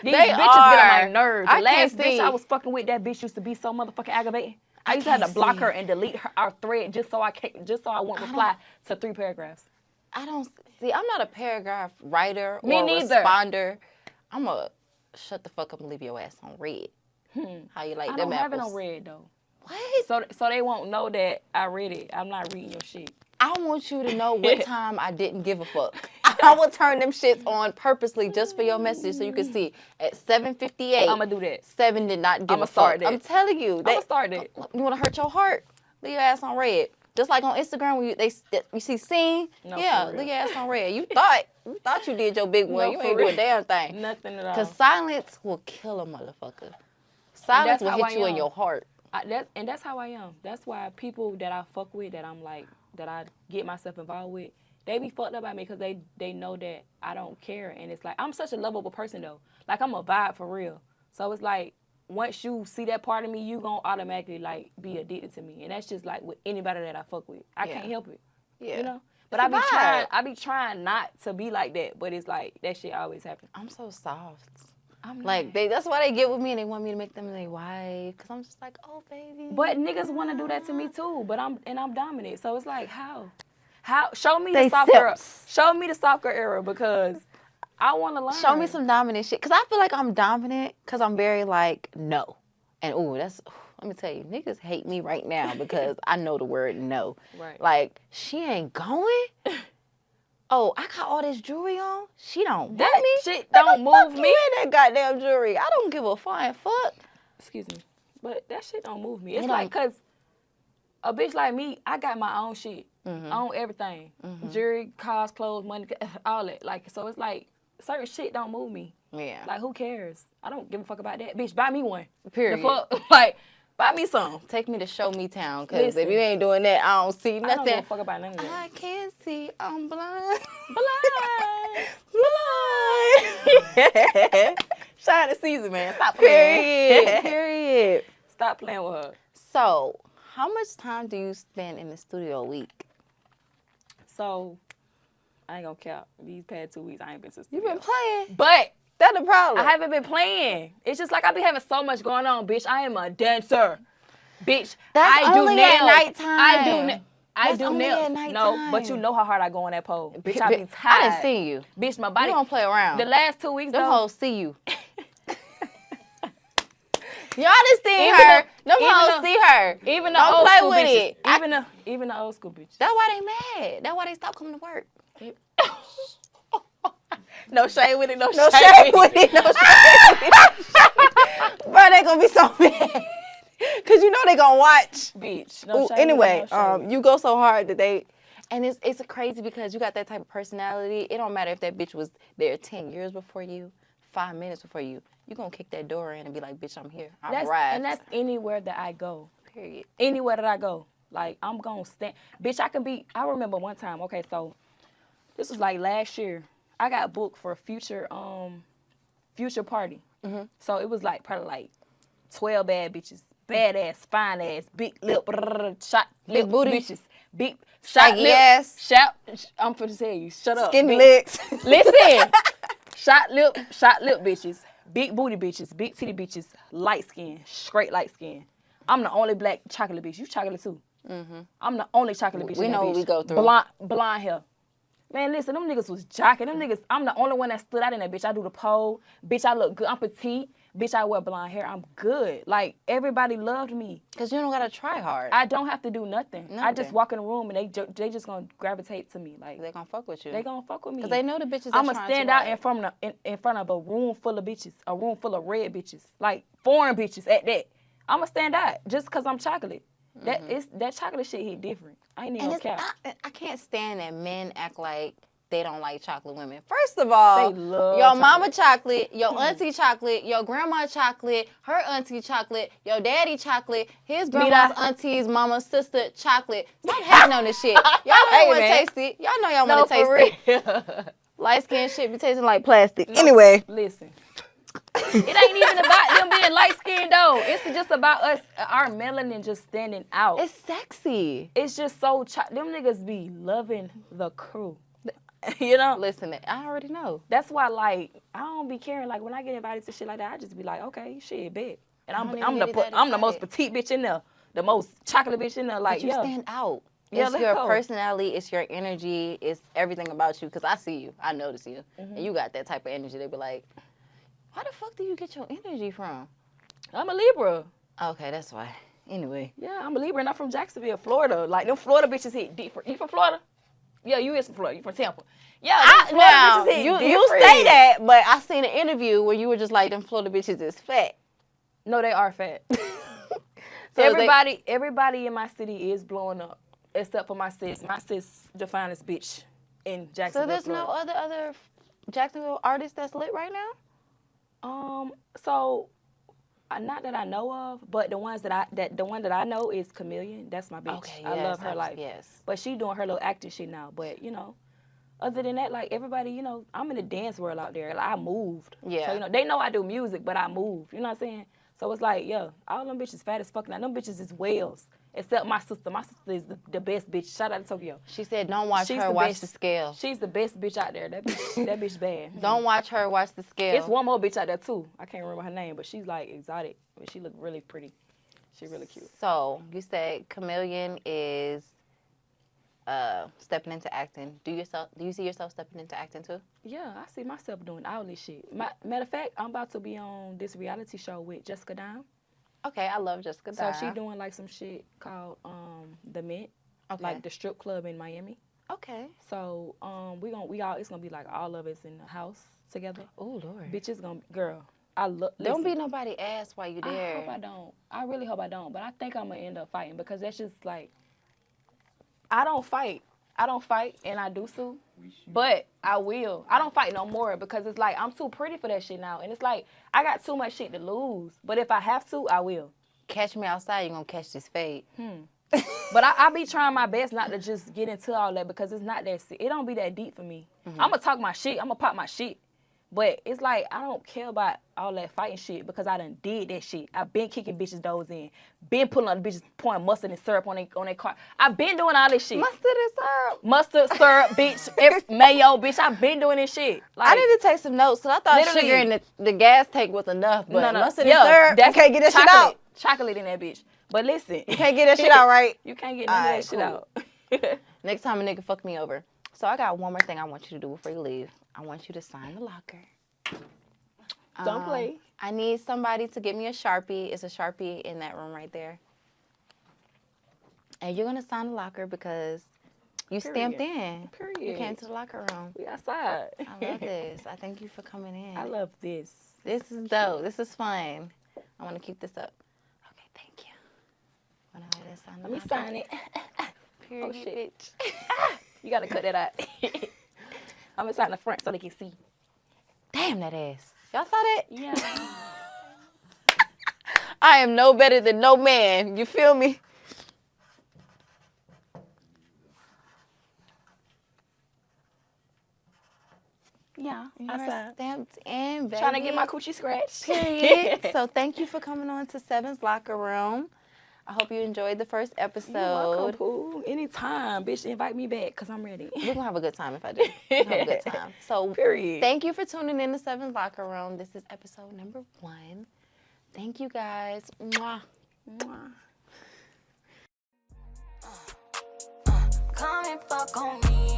These They bitches get on my are. nerves. I The last can't bitch see. I was fucking with, that bitch used to be so motherfucking aggravating. I used to have to can't block see. her and delete our thread just so I won't reply to 3 paragraphs. I don't see. I'm not a paragraph writer Me or neither. responder. I'm a shut the fuck up and leave your ass on red. How you like I them don't have it apples? on red though. What? So they won't know that I read it. I'm not reading your shit. I want you to know what time I didn't give a fuck. I will turn them shits on purposely just for your message so you can see. At 7:58, I'ma do that. 7 did not give I'ma a start fuck. that. I'm telling you. I'ma start that. You want to hurt your heart? Leave your ass on red. Just like on Instagram when you see seen, No, yeah, for real. leave your ass on red. You thought you did your big one. No, You for ain't do a real. damn thing. Nothing at all. Cause silence will kill a motherfucker. Silence will how hit I you in am. your heart. That's how I am. That's why people that I fuck with, that I'm like, that I get myself involved with, they be fucked up by me because they know that I don't care. And it's like, I'm such a lovable person though. Like, I'm a vibe for real. So it's like, once you see that part of me, you gonna automatically like be addicted to me. And that's just like with anybody that I fuck with. I can't help it. Yeah. You know? But It's a vibe. I be trying not to be like that. But it's like, that shit always happens. I'm so soft. I'm Like not. that's why they get with me and they want me to make them their wife. Cause I'm just like, oh baby. But niggas want to do that to me too. But I'm dominant. So it's like, how? Show me They the soft girl. simps. Show me the soft girl era because I want to learn. Show me some dominant shit. Cause I feel like I'm dominant cause I'm very like no. And let me tell you, niggas hate me right now because I know the word no. Right. Like, she ain't going? Oh, I got all this jewelry on? She don't That want me? shit What don't the move fuck me. You in that goddamn jewelry. I don't give a flying fuck. Excuse me. But that shit don't move me. It's It like, don't. cause a bitch like me, I got my own shit. Mm-hmm. I own everything. Jewelry, cars, clothes, money, all that. Like, so it's like, certain shit don't move me. Yeah. Like, who cares? I don't give a fuck about that. Bitch, buy me one. Period. The fuck? Like, buy me some. Take me to Show Me Town, because if Listen. you ain't doing that, I don't see I don't give a nothing. fuck about none of that. I can't see, I'm blind. Blind. Shout out to Season, man. Stop playing. Period. Stop playing with her. So, how much time do you spend in the studio a week? So, I ain't gonna count. These past 2 weeks, I ain't been to the You studio. been playing. But That's the problem. I haven't been playing. It's just like I be having so much going on, bitch. I am a dancer. Bitch, That's I do only nails. at nighttime. I That's do only nails. at No, but you nighttime. know how hard I go on that pole. Bitch, I I be tired. done seen you. Bitch, my You body. don't play around. The last 2 weeks, Them though. hoes see you. Y'all done seen Even her. the- Them even hoes the- see her. Even the Don't old play school with bitches. it. Even the old school bitches. That's why they mad. That's why they stop coming to work. No shade with it. No, No shade shade with it. No shade with it. Bro, they gonna be so mad. Cause you know they gonna watch. Bitch. No Ooh, shade anyway, with it, no shade. you go so hard that they, and it's crazy because you got that type of personality. It don't matter if that bitch was there 10 years before you, 5 minutes before you. You gonna kick that door in and be like, bitch, I'm here. I've arrived. And that's anywhere that I go. Period. Anywhere that I go. Like, I'm gonna stand. Bitch, I remember one time, okay, so this was like last year. I got booked for a future party. Mm-hmm. So it was like probably like 12 bad bitches. Badass, fine ass, big lip, shot Big lip booty. bitches. Big shot Shaggy lip. ass. I'm finna tell you, shut up. Skinny bitch. legs. Listen, shot lip bitches, big booty bitches, big titty bitches, light skin, straight light skin. I'm the only black chocolate bitch. You chocolate too. Mm-hmm. I'm the only chocolate bitch. We in that know what bitch. we go through. Blonde hair. Man, listen, them niggas was jocking. Them niggas, I'm the only one that stood out in that bitch. I do the pole. Bitch, I look good. I'm petite. Bitch, I wear blonde hair. I'm good. Like, everybody loved me. Cause you don't gotta try hard. I don't have to do nothing. I just Nothing. walk in the room and they just gonna gravitate to me. Like, They gonna fuck with you. they gonna fuck with me. Cause they know the bitches. I'm I'ma gonna stand out in front of a room full of bitches, a room full of red bitches, like foreign bitches at that. I'm gonna stand out just cause I'm chocolate. That chocolate shit hit different. I ain't even And gonna cap. I can't stand that men act like they don't like chocolate women. First of all, They love your mama chocolate, your auntie chocolate, your grandma chocolate, her auntie chocolate, your daddy chocolate, his grandma's auntie's mama's sister chocolate. Stop hating on this shit. Y'all know Hey, y'all want to man. taste it. Y'all know y'all No, want to taste for it. real. Light skin shit be tasting like plastic. Anyway. Listen. It ain't even about them being light skinned though. It's just about us, our melanin just standing out. It's sexy. It's just so them niggas be loving the crew. You know? Listen, I already know. That's why, like, I don't be caring. Like, when I get invited to shit like that, I just be like, okay, shit, bet. And don't I'm even be that I'm the most excited. petite bitch in there, the most chocolate bitch in there. Like, But you yeah, stand out. Yeah, It's let's your go. personality. It's your energy. It's everything about you. Because I see you. I notice you. And you got that type of energy. They be like, why the fuck do you get your energy from? I'm a Libra. Okay, that's why. Anyway. Yeah, I'm a Libra, and I'm from Jacksonville, Florida. Like, them Florida bitches hit deep. You from Florida? Yeah, you is from Florida. You from Tampa. Yeah, them Florida Now, bitches hit you different. say that, but I seen an interview where you were just like, them Florida bitches is fat. No, they are fat. So everybody in my city is blowing up, except for my sis. My sis, the finest bitch in So Jacksonville, there's Florida. no other Jacksonville artists that's lit right now? So not that I know of, but the one that I know is Chameleon. That's my bitch. Okay, I love her life. Yes. But she doing her little acting shit now. But other than that, like everybody, I'm in the dance world out there. Like I moved. Yeah. So they know I do music, but I move. You know what I'm saying? So it's like, yeah, all them bitches fat as fuck now. Them bitches is whales. Except my sister. My sister is the best bitch. Shout out to Tokyo. She said, don't watch She's her, the watch best. the scale. She's the best bitch out there. That bitch bad. Don't watch her, watch the scale. It's one more bitch out there too. I can't remember her name, but she's like exotic. But she look really pretty. She really cute. So you said Chameleon is stepping into acting. Do you see yourself stepping into acting too? Yeah, I see myself doing all this shit. Matter of fact, I'm about to be on this reality show with Jessica Dime. Okay, I love Jessica So Dime. she doing like some shit called The Mint, Okay. like the strip club in Miami. Okay. So it's gonna be like all of us in the house together. Oh Lord. Bitch, it's gonna girl. I look. Don't be nobody ass while you I there. hope I don't. I really hope I don't. But I think I'm gonna end up fighting because that's just like I don't fight, and I do sue, but I will. I don't fight no more because it's like I'm too pretty for that shit now, and it's like I got too much shit to lose. But if I have to, I will. Catch me outside, you're gonna catch this fade. But I be trying my best not to just get into all that because it's not that. It don't be that deep for me. I'm gonna talk my shit. I'm gonna pop my shit. But it's like I don't care about all that fighting shit because I done did that shit. I been kicking bitches' doors in, been pulling on the bitches, pouring mustard and syrup on their car. I been doing all this shit. Mustard, syrup, bitch, mayo, bitch. I been doing this shit. Like, I need to take some notes because I thought Literally. sugar in the gas tank was enough, but no, mustard yeah, and syrup, that's you can't get that shit chocolate. out. Chocolate in that bitch. But listen, You can't get that shit out, right? You can't get none of that shit out. Next time a nigga fuck me over. So I got one more thing I want you to do before you leave. I want you to sign the locker. Don't play. I need somebody to get me a Sharpie. It's a Sharpie in that room right there. And you're going to sign the locker because you stamped in. Period. You came to the locker room. We outside. I love this. I thank you for coming in. I love this. This is dope. This is fun. I want to keep this up. Okay, thank you. Let me sign it. Period, Oh, shit. bitch. You gotta cut that out. I'm gonna sign the front so they can see. Damn that ass. Y'all saw that? Yeah. I am no better than no man. You feel me? Yeah. You're Outside. stamped in, baby. Trying to get my coochie scratched. Period. So thank you for coming on to Sevyns Locker Room. I hope you enjoyed the first episode. You're welcome, Pooh. Anytime, bitch, invite me back, because I'm ready. We're going to have a good time if I do. We're gonna have a good time. So Period. thank you for tuning in to Sevyns Locker Room. This is episode number 1. Thank you, guys. Mwah. Mwah. Come and fuck on me.